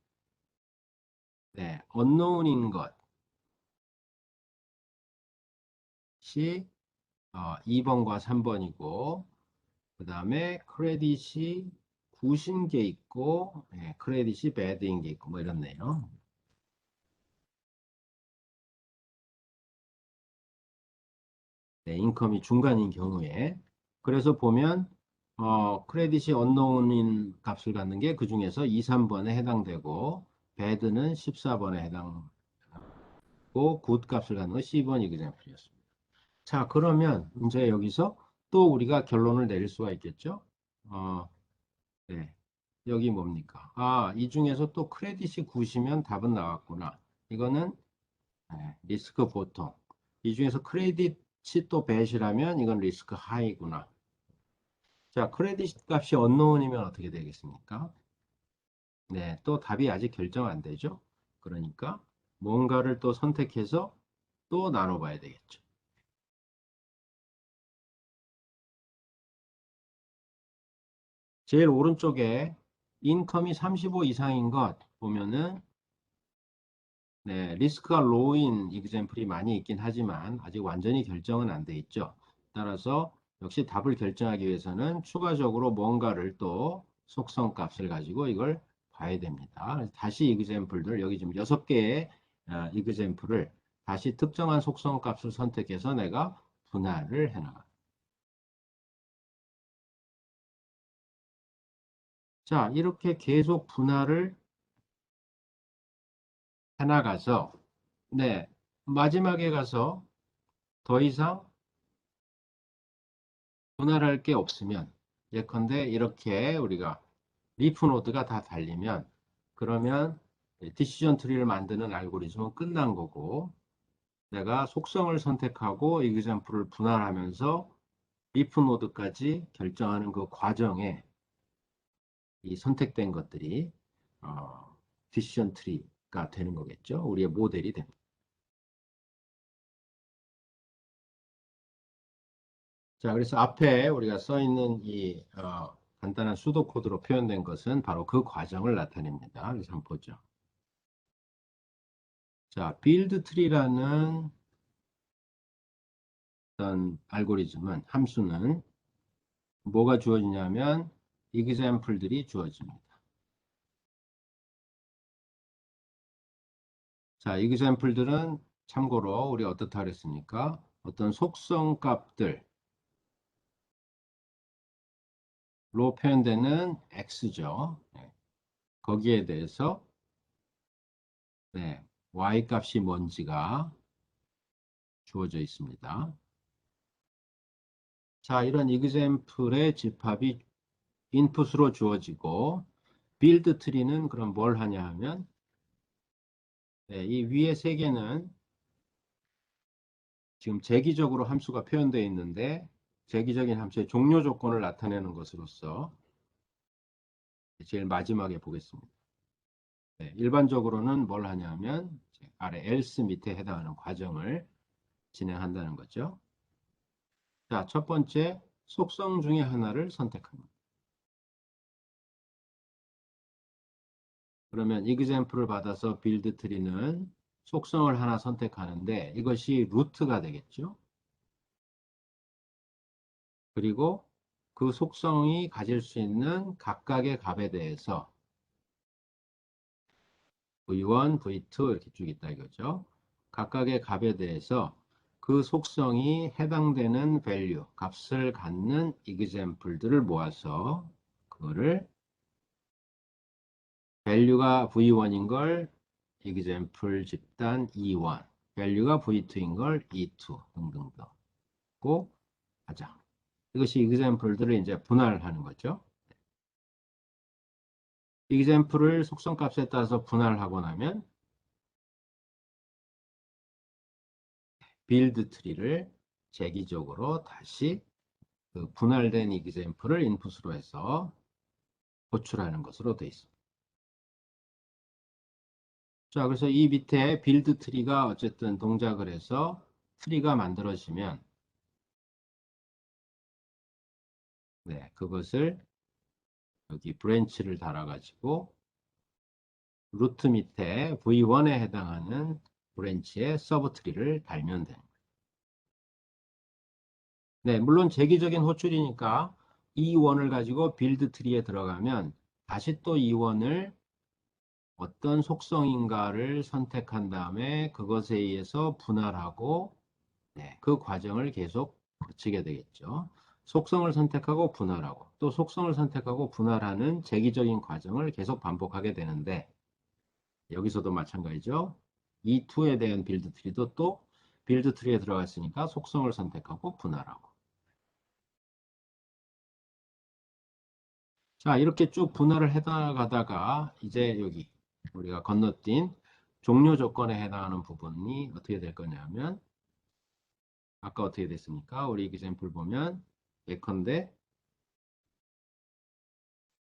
unknown인 것이 2번과 3번이고 그 다음에 크레딧이 굿인 게 있고 크레딧이 bad인 게 있고 뭐 이렇네요. 네, 인컴이 중간인 경우에. 그래서 보면 크레딧이 언노운인 값을 갖는 게 그 중에서 2, 3번에 해당되고 배드는 14번에 해당하고 굿 값을 갖는 건 C번 이그젬플이었습니다. 자, 그러면 이제 여기서 또 우리가 결론을 내릴 수가 있겠죠? 어, 네. 여기 뭡니까? 아, 이 중에서 또 크레딧이 굿이면 답은 나왔구나. 이거는 네, 리스크 보통. 이 중에서 크레딧이 또 배시라면 이건 리스크 하이구나. 자, 크레딧 값이 언노운이면 어떻게 되겠습니까? 네, 또 답이 아직 결정 안 되죠? 그러니까 뭔가를 또 선택해서 또 나눠봐야 되겠죠. 제일 오른쪽에 인컴이 35 이상인 것 보면은 네, 리스크가 로우인 이그젬플이 많이 있긴 하지만 아직 완전히 결정은 안 돼 있죠. 따라서 역시 답을 결정하기 위해서는 추가적으로 뭔가를 또 속성 값을 가지고 이걸 봐야 됩니다. 그래서 다시 이그젬플들 여기 지금 6개의 이그젬플을 다시 특정한 속성 값을 선택해서 내가 분할을 해나가. 자, 이렇게 계속 분할을 해나가서 네, 마지막에 가서 더 이상 분할할 게 없으면 예컨대 이렇게 우리가 리프 노드가 다 달리면 그러면 디시전 트리를 만드는 알고리즘은 끝난 거고 내가 속성을 선택하고 이그젬플을 분할하면서 리프 노드까지 결정하는 그 과정에 이 선택된 것들이 디시전 트리가 되는 거겠죠. 우리의 모델이 됩니다. 자, 그래서 앞에 우리가 써 있는 이 간단한 수도 코드로 표현된 것은 바로 그 과정을 나타냅니다. 그래서 한번 보죠. 자, 빌드 트리라는 어떤 알고리즘은 함수는 뭐가 주어지냐면 example들이 주어집니다. 자, example들은 참고로 우리 어떻다 그랬습니까? 어떤 속성 값들로 표현되는 x죠. 네. 거기에 대해서 네, y 값이 뭔지가 주어져 있습니다. 자, 이런 example의 집합이 인풋으로 주어지고 빌드 트리는 그럼 뭘 하냐 하면 네, 이 위에 세 개는 지금 재기적으로 함수가 표현되어 있는데 재기적인 함수의 종료 조건을 나타내는 것으로서 제일 마지막에 보겠습니다. 네, 일반적으로는 뭘 하냐면 아래 else 밑에 해당하는 과정을 진행한다는 거죠. 자, 첫 번째 속성 중에 하나를 선택합니다. 그러면 example을 받아서 빌드 트리는 속성을 하나 선택하는데 이것이 루트가 되겠죠. 그리고 그 속성이 가질 수 있는 각각의 값에 대해서 V1, V2 이렇게 쭉 있다 이거죠. 각각의 값에 대해서 그 속성이 해당되는 value, 값을 갖는 example들을 모아서 그거를 value가 V1인 걸 example 집단 E1, value가 V2인 걸 E2 등등등 고 하자. 이것이 example들을 이제 분할하는 거죠. example을 속성값에 따라서 분할하고 나면 빌드 트리를 재기적으로 다시 그 분할된 example을 인풋으로 해서 호출하는 것으로 되어 있습니다. 자, 그래서 이 밑에 빌드 트리가 어쨌든 동작을 해서 트리가 만들어지면 네, 그것을 여기 브랜치를 달아가지고 루트 밑에 V1에 해당하는 브랜치의 서브 트리를 달면 됩니다. 네, 물론 재기적인 호출이니까 E1을 가지고 빌드 트리에 들어가면 다시 또 E1을 어떤 속성인가를 선택한 다음에 그것에 의해서 분할하고 네, 그 과정을 계속 거치게 되겠죠. 속성을 선택하고 분할하고 또 속성을 선택하고 분할하는 재기적인 과정을 계속 반복하게 되는데 여기서도 마찬가지죠. 이 2에 대한 빌드 트리도 또 빌드 트리에 들어갔으니까 속성을 선택하고 분할하고. 자, 이렇게 쭉 분할을 해나가다가 이제 여기 우리가 건너뛴 종료 조건에 해당하는 부분이 어떻게 될 거냐면 아까 어떻게 됐습니까? 우리 example 보면 예컨대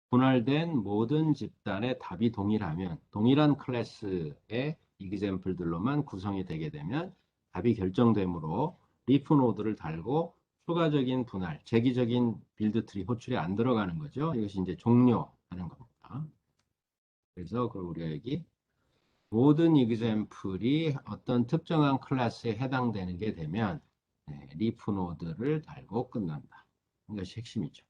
분할된 모든 집단의 답이 동일하면 동일한 클래스의 example들로만 구성이 되게 되면 답이 결정되므로 리프 노드를 달고 추가적인 분할, 재기적인 빌드 트리 호출이 안 들어가는 거죠. 이것이 이제 종료하는 겁니다. 그래서 우리가 여기 모든 example이 어떤 특정한 클래스에 해당되는 게 되면 리프 노드를 달고 끝난다. 이것이 핵심이죠.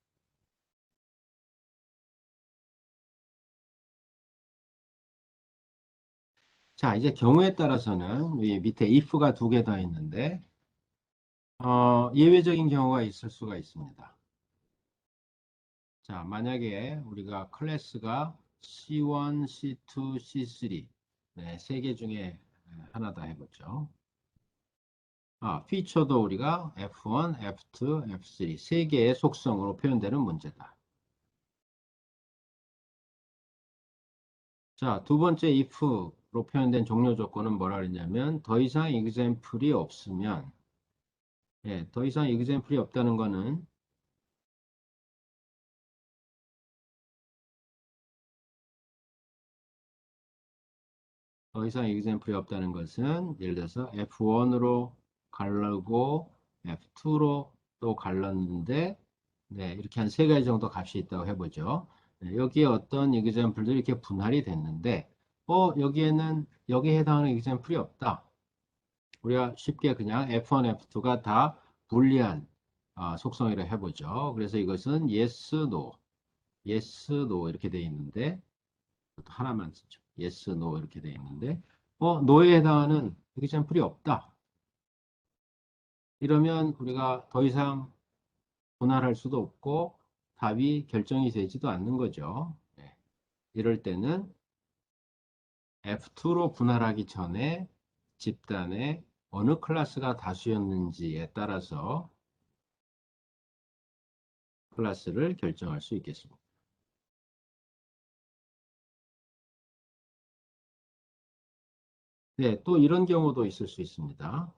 자, 이제 경우에 따라서는 이 밑에 if가 두 개 더 있는데 예외적인 경우가 있을 수가 있습니다. 자, 만약에 우리가 클래스가 C1, C2, C3 세 개 중에 하나다 해보죠. 피처도 우리가 F1, F2, F3 세 개의 속성으로 표현되는 문제다. 자, 두 번째 if로 표현된 종료 조건은 뭐라 그랬냐면 더 이상 example이 없으면 더 이상 example이 없다는 거는 더 이상 example이 없다는 것은 예를 들어서 F1으로 갈르고 F2로 또 갈랐는데 이렇게 한 세 가지 정도 값이 있다고 해보죠. 여기에 어떤 example들이 이렇게 분할이 됐는데 여기에 해당하는 example이 없다. 우리가 쉽게 그냥 F1, F2가 다 불리한 속성이라 고 해보죠. 그래서 이것은 yes, no, yes, no 이렇게 돼 있는데 하나만 쓰죠. yes, no 이렇게 돼 있는데 no에 해당하는 example이 없다. 이러면 우리가 더 이상 분할할 수도 없고 답이 결정이 되지도 않는 거죠. 이럴 때는 F2로 분할하기 전에 집단의 어느 클래스가 다수였는지에 따라서 클래스를 결정할 수 있겠습니다. 네, 또 이런 경우도 있을 수 있습니다.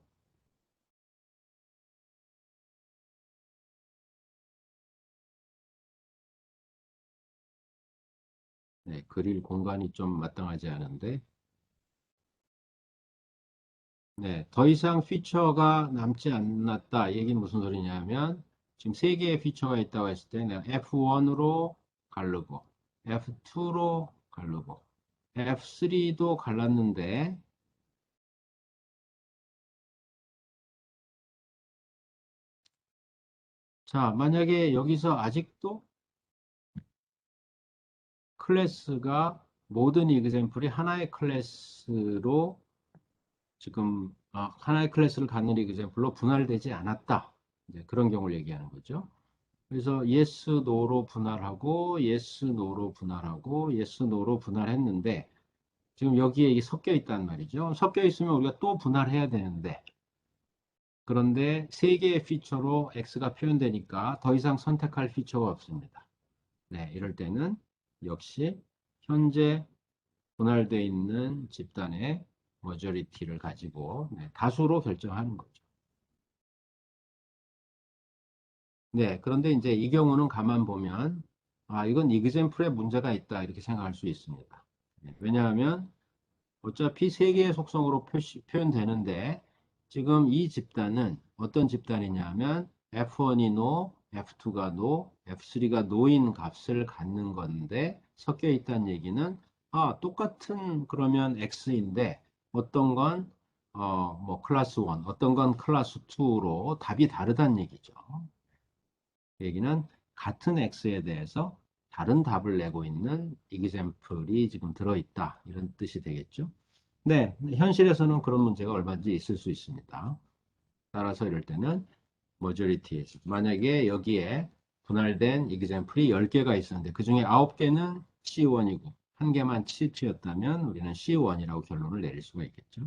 네, 그릴 공간이 좀 마땅하지 않은데 더 이상 피처가 남지 않았다. 이 얘기는 무슨 소리냐면 지금 세 개의 피처가 있다고 했을 때 내가 F1으로 갈르고 F2로 갈르고 F3도 갈랐는데 자, 만약에 여기서 아직도 클래스가 모든 이그젬플이 하나의 클래스로 지금 하나의 클래스를 갖는 이그젬플로 분할되지 않았다. 이제 그런 경우를 얘기하는 거죠. 그래서 yes, no로 분할하고 yes, no로 분할하고 yes, no로 분할했는데 지금 여기에 이게 섞여 있단 말이죠. 섞여 있으면 우리가 또 분할해야 되는데 그런데 세 개의 피처로 x가 표현되니까 더 이상 선택할 피처가 없습니다. 이럴 때는 역시 현재 분할되어 있는 집단의 머저리티를 가지고 다수로 결정하는 거죠. 그런데 이제 이 경우는 가만 보면 이건 이그젠플에 문제가 있다 이렇게 생각할 수 있습니다. 왜냐하면 어차피 세 개의 속성으로 표현되는데 지금 이 집단은 어떤 집단이냐면 F1이 no, F2가 no, F3가 no인 값을 갖는 건데 섞여 있다는 얘기는 똑같은 그러면 X인데 어떤 건 뭐 클래스 1, 어떤 건 클래스 2로 답이 다르다는 얘기죠. 그 얘기는 같은 X에 대해서 다른 답을 내고 있는 example이 지금 들어있다 이런 뜻이 되겠죠. 현실에서는 그런 문제가 얼마든지 있을 수 있습니다. 따라서 이럴 때는 majority에서. 만약에 여기에 분할된 example이 10개가 있었는데 그 중에 9개는 C1이고 한 개만 치였다면 우리는 C1이라고 결론을 내릴 수가 있겠죠.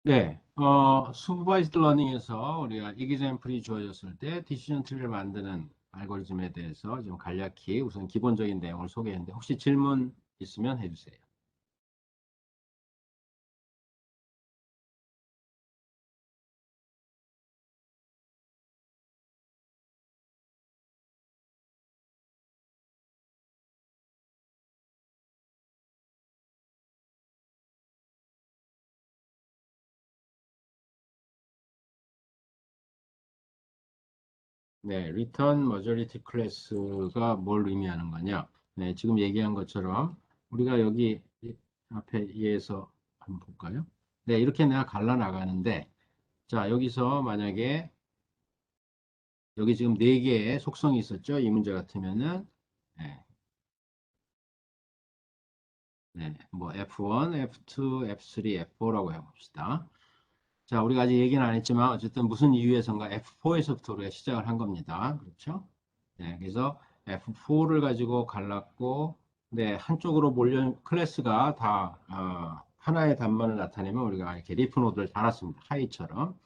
네, supervised learning에서 우리가 example이 주어졌을 때 decision tree를 만드는 알고리즘에 대해서 좀 간략히 우선 기본적인 내용을 소개했는데 혹시 질문 있으면 해주세요. 네, return majority class가 뭘 의미하는 거냐? 네, 지금 얘기한 것처럼 우리가 여기 앞에 얘에서 한번 볼까요? 네, 이렇게 내가 갈라 나가는데 자, 여기서 만약에 여기 지금 네 개의 속성이 있었죠? 이 문제 같으면은 네, 네, 뭐 F1, F2, F3, F4라고 해봅시다. 자, 우리가 아직 얘기는 안 했지만 어쨌든 무슨 이유에선가 F4에서부터 우리가 시작을 한 겁니다. 그렇죠? 네, 그래서 F4를 가지고 갈랐고, 네, 한쪽으로 몰려 클래스가 다 하나의 단만을 나타내면 우리가 이렇게 리프 노드를 달았습니다. 하이처럼.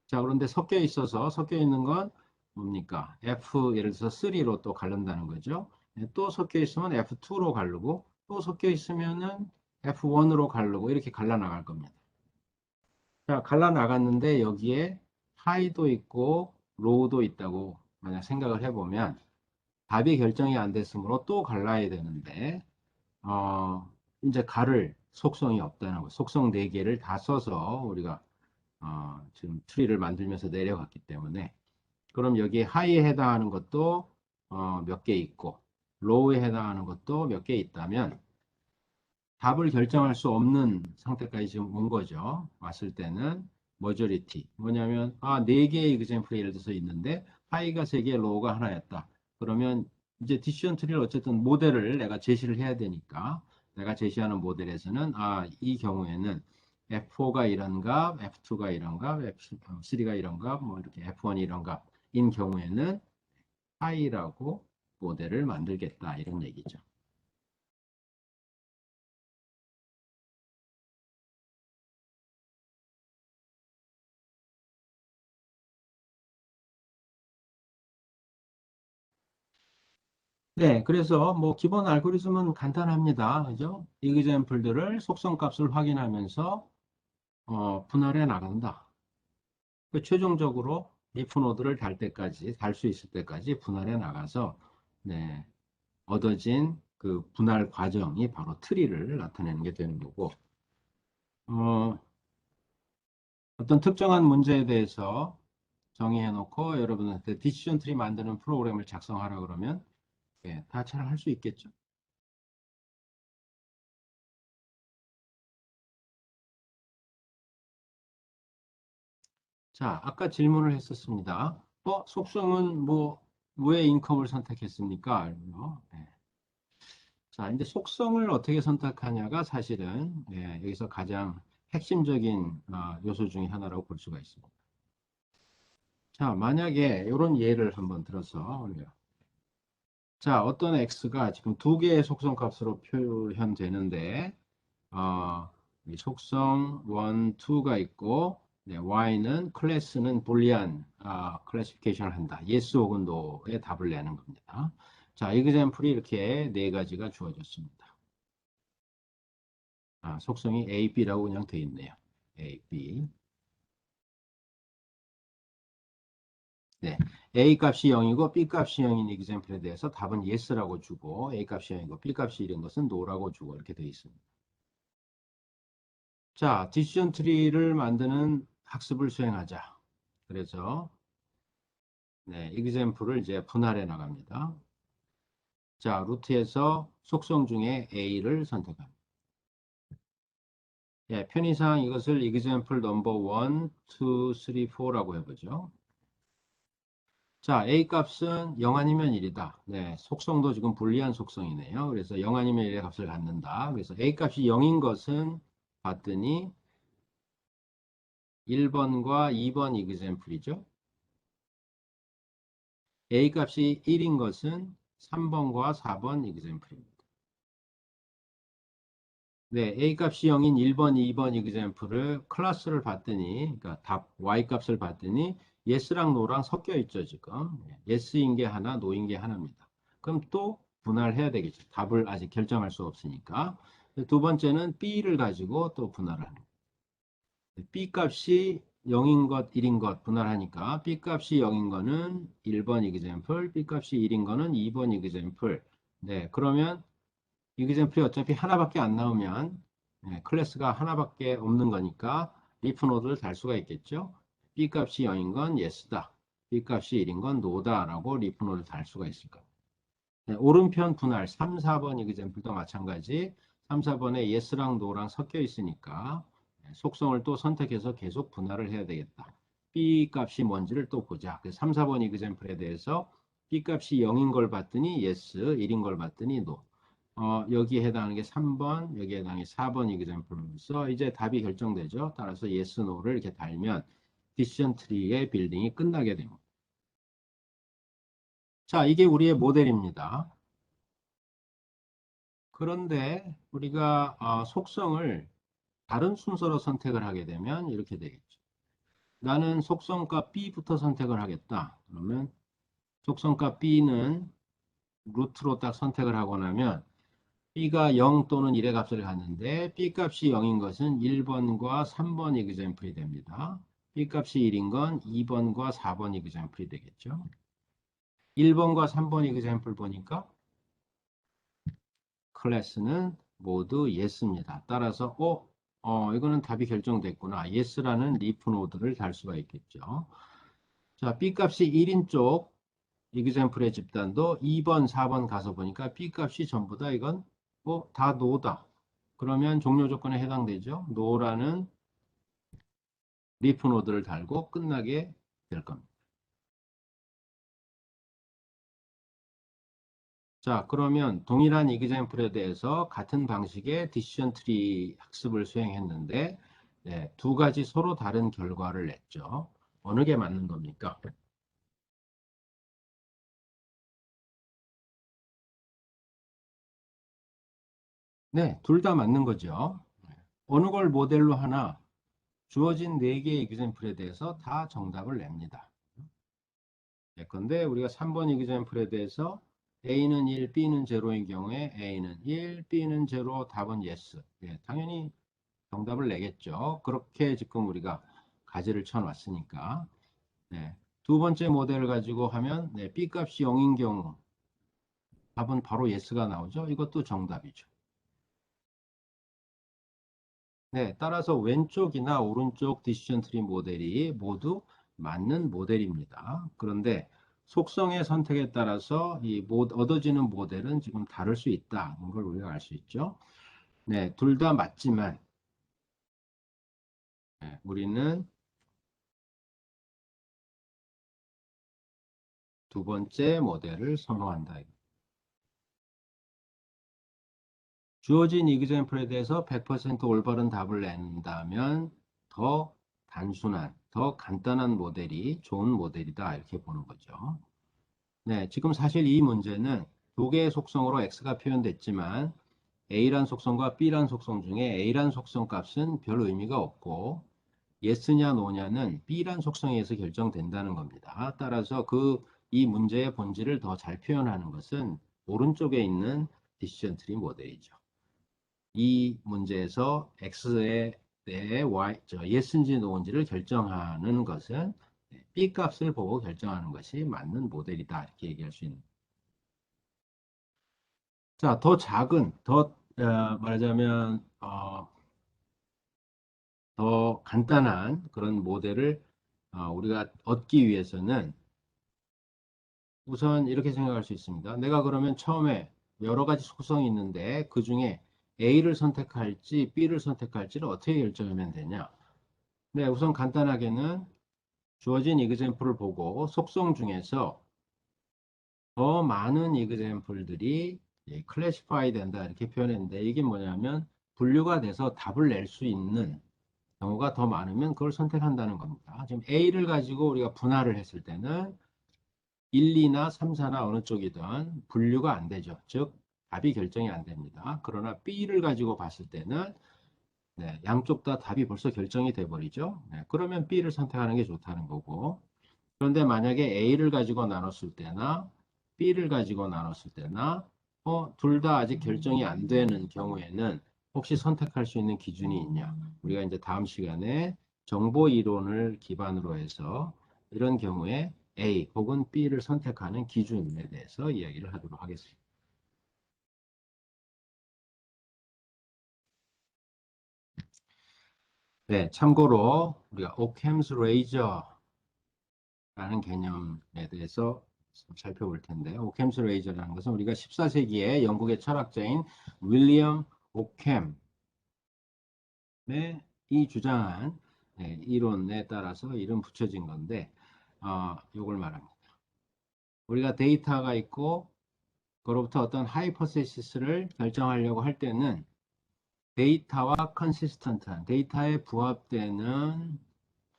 자, 그런데 섞여 있는 건 뭡니까? 예를 들어서 3로 또 갈른다는 거죠. 네, 또 섞여 있으면 F2로 갈르고, 또 섞여 있으면은 F1으로 갈르고, 이렇게 갈라 나갈 겁니다. 자, 갈라 나갔는데 여기에 하이도 있고 로우도 있다고 만약 생각을 해보면 답이 결정이 안 됐으므로 또 갈라야 되는데 이제 갈을 속성이 없다는 거. 속성 4개를 다 써서 우리가 지금 트리를 만들면서 내려갔기 때문에 그럼 여기 하이에 해당하는 것도 몇 개 있고 로우에 해당하는 것도 몇 개 있다면 답을 결정할 수 없는 상태까지 지금 온 거죠. 왔을 때는 머저리티 뭐냐면 네 개의 example이 예를 들어서 있는데 하이가 3개, 로우가 하나였다. 그러면 이제 디시전 트리를 어쨌든 모델을 내가 제시를 해야 되니까 내가 제시하는 모델에서는 이 경우에는 F4가 이런 값, F2가 이런 값, F3가 이런 값, 뭐 이렇게 F1이 이런 값인 경우에는 하이라고 모델을 만들겠다 이런 얘기죠. 네, 그래서 뭐 기본 알고리즘은 간단합니다. 그죠? 이그젬플들을 속성값을 확인하면서 분할해 나간다. 그 최종적으로 if 노드를 달 때까지, 달 수 있을 때까지 분할해 나가서 네, 얻어진 그 분할 과정이 바로 트리를 나타내는 게 되는 거고 어, 어떤 특정한 문제에 대해서 정의해 놓고 여러분한테 디시전 트리 만드는 프로그램을 작성하라 그러면 예, 다 잘 할 수 있겠죠. 자, 아까 질문을 했었습니다. 속성은 뭐, 왜 인컴을 선택했습니까? 네. 자, 이제 속성을 어떻게 선택하냐가 사실은 여기서 가장 핵심적인 요소 중에 하나라고 볼 수가 있습니다. 자, 만약에 이런 예를 한번 들어서 우리가 자, 어떤 x가 지금 두 개의 속성 값으로 표현되는데 이 속성 1, 2가 있고 네, y는 클래스는 불리한 클래시피케이션을 한다. yes 혹은 no의 답을 내는 겁니다. 자, example이 이렇게 네 가지가 주어졌습니다. 속성이 A, B라고 그냥 돼 있네요. A, B. 네. A 값이 0이고 B 값이 0인 example에 대해서 답은 yes라고 주고 A 값이 0이고 B 값이 이런 것은 no라고 주고 이렇게 돼 있습니다. 자, 디시전 트리를 만드는 학습을 수행하자. 그래서 네, example을 이제 분할해 나갑니다. 자, 루트에서 속성 중에 A를 선택합니다. 예, 편의상 이것을 example number 1, 2, 3, 4라고 해보죠. 자, A 값은 0 아니면 1이다. 네, 속성도 지금 불리한 속성이네요. 그래서 0 아니면 1의 값을 갖는다. 그래서 A 값이 0인 것은 봤더니 1번과 2번 이그젬플이죠. A 값이 1인 것은 3번과 4번 이그젬플입니다. 네, A 값이 0인 1번, 2번 이그젬플을 클래스를 봤더니, 그러니까 답 Y 값을 봤더니 yes랑 no랑 섞여 있죠, 지금. yes인 게 하나, no인 게 하나입니다. 그럼 또 분할해야 되겠죠. 답을 아직 결정할 수 없으니까. 두 번째는 B를 가지고 또 분할을 합니다. B 값이 0인 것, 1인 것 분할하니까 B 값이 0인 거는 1번 이그젬플, B 값이 1인 거는 2번 이그젬플. 네, 그러면 이그젬플이 어차피 하나밖에 안 나오면 클래스가 하나밖에 없는 거니까 if node를 달 수가 있겠죠. B 값이 0인 건 yes다. B 값이 1인 건 no다 라고 if node를 달 수가 있을 겁니다. 네, 오른편 분할 3, 4번 이그젬플도 마찬가지 3, 4번에 yes랑 no랑 섞여 있으니까 속성을 또 선택해서 계속 분할을 해야 되겠다. B 값이 뭔지를 또 보자. 3, 4번 이그젬플에 대해서 B 값이 0인 걸 봤더니 yes, 1인 걸 봤더니 no. 여기에 해당하는 게 3번, 여기에 해당하는 게 4번 이그젬플로서 이제 답이 결정되죠. 따라서 yes, no를 이렇게 달면 디시전 트리의 빌딩이 끝나게 됩니다. 자, 이게 우리의 모델입니다. 그런데 우리가 속성을 다른 순서로 선택을 하게 되면 이렇게 되겠죠. 나는 속성값 B부터 선택을 하겠다. 그러면 속성값 B는 루트로 딱 선택을 하고 나면 B가 0 또는 1의 값을 갖는데 B 값이 0인 것은 1번과 3번 이그젬플이 됩니다. B 값이 1인 건 2번과 4번 이그젬플이 되겠죠. 1번과 3번 이그젬플 보니까 클래스는 모두 yes입니다. 따라서 이거는 답이 결정됐구나. yes라는 리프 노드를 달 수가 있겠죠. 자, B 값이 1인 쪽 이그젬플의 집단도 2번, 4번 가서 보니까 B 값이 전부 다 이건 다 no다. 그러면 종료 조건에 해당되죠. no라는 리프 노드를 달고 끝나게 될 겁니다. 자, 그러면 동일한 이그젬플에 대해서 같은 방식의 디시전 트리 학습을 수행했는데 두 가지 서로 다른 결과를 냈죠. 어느 게 맞는 겁니까? 네, 둘 다 맞는 거죠. 어느 걸 모델로 하나 주어진 4개의 이그젬플에 대해서 다 정답을 냅니다. 예컨대 우리가 3번 이그젬플에 대해서 A는 1, B는 0인 경우에 A는 1, B는 0, 답은 yes. 당연히 정답을 내겠죠. 그렇게 지금 우리가 가지를 쳐놨으니까. 네. 두 번째 모델을 가지고 하면 B 값이 0인 경우 답은 바로 yes가 나오죠. 이것도 정답이죠. 네, 따라서 왼쪽이나 오른쪽 디시전 트리 모델이 모두 맞는 모델입니다. 그런데 속성의 선택에 따라서 얻어지는 모델은 지금 다를 수 있다는 걸 우리가 알 수 있죠. 네, 둘 다 맞지만 우리는 두 번째 모델을 선호한다. 주어진 이그젬플에 대해서 100% 올바른 답을 낸다면 더 단순한, 더 간단한 모델이 좋은 모델이다. 이렇게 보는 거죠. 네, 지금 사실 이 문제는 두 개의 속성으로 x가 표현됐지만 a란 속성과 b란 속성 중에 a란 속성 값은 별 의미가 없고 yes냐 no냐는 b란 속성에 의해서 결정된다는 겁니다. 따라서 이 문제의 본질을 더 잘 표현하는 것은 오른쪽에 있는 디시전 트리 모델이죠. 이 문제에서 x에 대해 yes인지 no인지를 결정하는 것은 b 값을 보고 결정하는 것이 맞는 모델이다. 이렇게 얘기할 수 있는. 자, 더 작은, 말하자면 더 간단한 그런 모델을 우리가 얻기 위해서는 우선 이렇게 생각할 수 있습니다. 내가 그러면 처음에 여러 가지 속성이 있는데 그 중에 A를 선택할지 B를 선택할지를 어떻게 결정하면 되냐? 네, 우선 간단하게는 주어진 이그젬플을 보고 속성 중에서 더 많은 이그젬플들이 클래시파이 된다 이렇게 표현했는데 이게 뭐냐면 분류가 돼서 답을 낼 수 있는 경우가 더 많으면 그걸 선택한다는 겁니다. 지금 A를 가지고 우리가 분할을 했을 때는 1, 2나 3, 4나 어느 쪽이든 분류가 안 되죠. 즉 답이 결정이 안 됩니다. 그러나 B를 가지고 봤을 때는 네, 양쪽 다 답이 벌써 결정이 돼 버리죠. 네, 그러면 B를 선택하는 게 좋다는 거고 그런데 만약에 A를 가지고 나눴을 때나 B를 가지고 나눴을 때나 둘 다 아직 결정이 안 되는 경우에는 혹시 선택할 수 있는 기준이 있냐? 우리가 이제 다음 시간에 정보 이론을 기반으로 해서 이런 경우에 A 혹은 B를 선택하는 기준에 대해서 이야기를 하도록 하겠습니다. 네, 참고로 우리가 오켐스 레이저라는 개념에 대해서 좀 살펴볼 텐데요. 오켐스 레이저라는 것은 우리가 14세기에 영국의 철학자인 윌리엄 오켐의 이 주장한 이론에 따라서 이름 붙여진 건데 이걸 말합니다. 우리가 데이터가 있고 그로부터 어떤 하이퍼세시스를 결정하려고 할 때는 데이터와 컨시스턴트한 데이터에 부합되는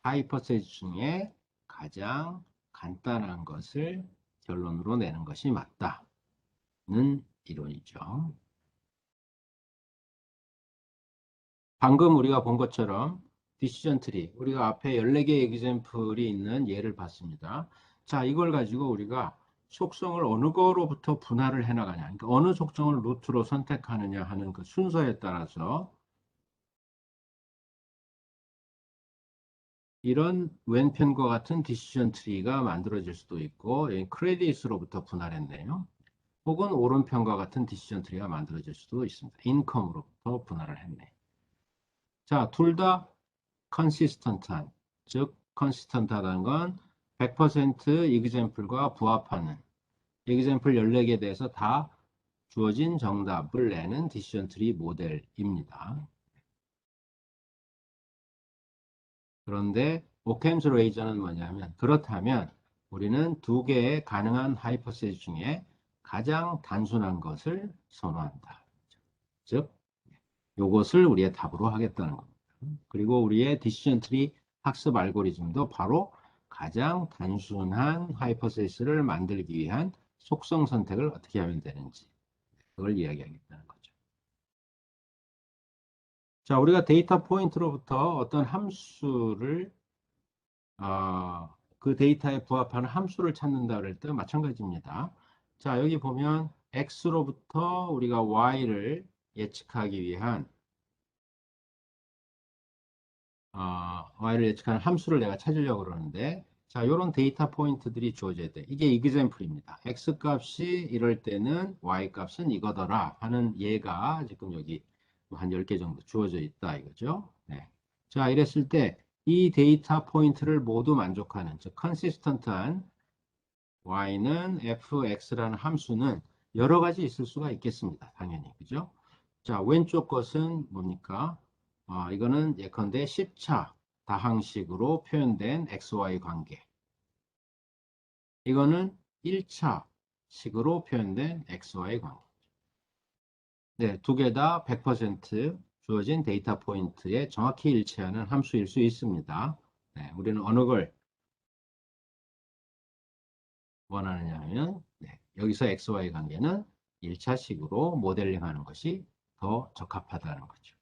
하이퍼세시스 중에 가장 간단한 것을 결론으로 내는 것이 맞다는 이론이죠. 방금 우리가 본 것처럼 디시전 트리, 우리가 앞에 14개의 에그젬플이 있는 예를 봤습니다. 자, 이걸 가지고 우리가 속성을 어느 거로부터 분할을 해나가냐, 그러니까 어느 속성을 루트로 선택하느냐 하는 그 순서에 따라서 이런 왼편과 같은 디시전 트리가 만들어질 수도 있고, 크레딧으로부터 분할했네요. 혹은 오른편과 같은 디시전 트리가 만들어질 수도 있습니다. 인컴으로부터 분할을 했네. 자, 둘 다 컨시스턴트한, 즉 컨시스턴트하다는 건 100% 이그젬플과 부합하는 이그젬플 14개에 대해서 다 주어진 정답을 내는 디시전 트리 모델입니다. 그런데 오켐스 레이저는 뭐냐면 그렇다면 우리는 두 개의 가능한 하이퍼세스 중에 가장 단순한 것을 선호한다. 즉 요것을 우리의 답으로 하겠다는 겁니다. 그리고 우리의 디시전 트리 학습 알고리즘도 바로 가장 단순한 하이퍼세스를 만들기 위한 속성 선택을 어떻게 하면 되는지 그걸 이야기하겠다는 거죠. 자, 우리가 데이터 포인트로부터 어떤 함수를 그 데이터에 부합하는 함수를 찾는다 그럴 때 마찬가지입니다. 자, 여기 보면 x로부터 우리가 y를 예측하기 위한 y를 예측하는 함수를 내가 찾으려고 그러는데 자, 이런 데이터 포인트들이 주어져야 돼. 이게 이그젬플입니다. x 값이 이럴 때는 y 값은 이거더라 하는 예가 지금 여기 한 10개 정도 주어져 있다 이거죠. 네. 자, 이랬을 때 이 데이터 포인트를 모두 만족하는 즉 컨시스턴트한 y는 fx라는 함수는 여러 가지 있을 수가 있겠습니다. 당연히 그죠? 자, 왼쪽 것은 뭡니까? 이거는 예컨대 10차 다항식으로 표현된 xy 관계. 이거는 1차 식으로 표현된 xy 관계. 네, 두 개 다 100% 주어진 데이터 포인트에 정확히 일치하는 함수일 수 있습니다. 네, 우리는 어느 걸 원하느냐 하면 여기서 xy 관계는 1차식으로 모델링하는 것이 더 적합하다는 거죠.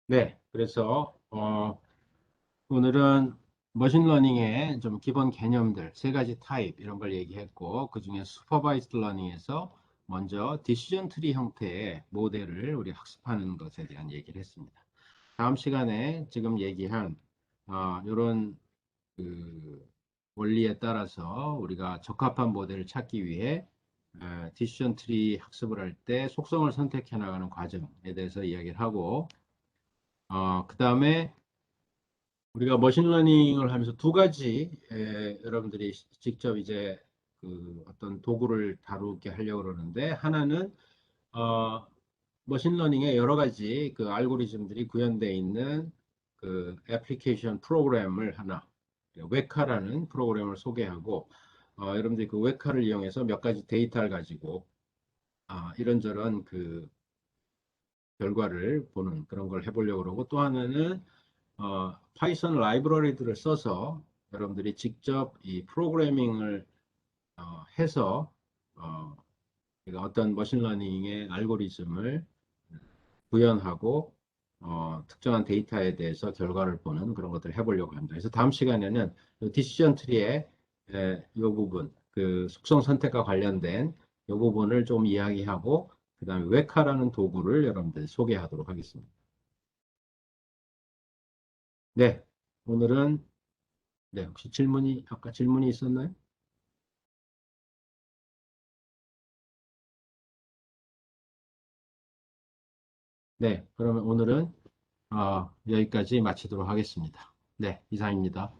네, 그래서 오늘은 머신러닝의 좀 기본 개념들, 세 가지 타입 이런 걸 얘기했고 그 중에 슈퍼바이스드 러닝에서 먼저 디시전 트리 형태의 모델을 우리 학습하는 것에 대한 얘기를 했습니다. 다음 시간에 지금 얘기한 이런 그 원리에 따라서 우리가 적합한 모델을 찾기 위해 디시전 트리 학습을 할 때 속성을 선택해 나가는 과정에 대해서 이야기를 하고 그 다음에 우리가 머신러닝을 하면서 두 가지 여러분들이 직접 이제 그 어떤 도구를 다루게 하려고 그러는데 하나는 어, 머신러닝에 여러 가지 그 알고리즘들이 구현되어 있는 그 애플리케이션 프로그램을 하나, 웨카라는 프로그램을 소개하고, 여러분들이 그 웨카를 이용해서 몇 가지 데이터를 가지고, 이런저런 그 결과를 보는 그런 걸 해보려고 그러고, 또 하나는, 파이썬 라이브러리들을 써서 여러분들이 직접 이 프로그래밍을 해서, 어, 그러니까 어떤 머신러닝의 알고리즘을 구현하고 특정한 데이터에 대해서 결과를 보는 그런 것들을 해보려고 합니다. 그래서 다음 시간에는 디시전 트리의 이 부분, 그 속성 선택과 관련된 이 부분을 좀 이야기하고 그 다음에 웨카라는 도구를 여러분들 소개하도록 하겠습니다. 네, 오늘은 네, 혹시 아까 질문이 있었나요? 네, 그러면 오늘은 여기까지 마치도록 하겠습니다. 네, 이상입니다.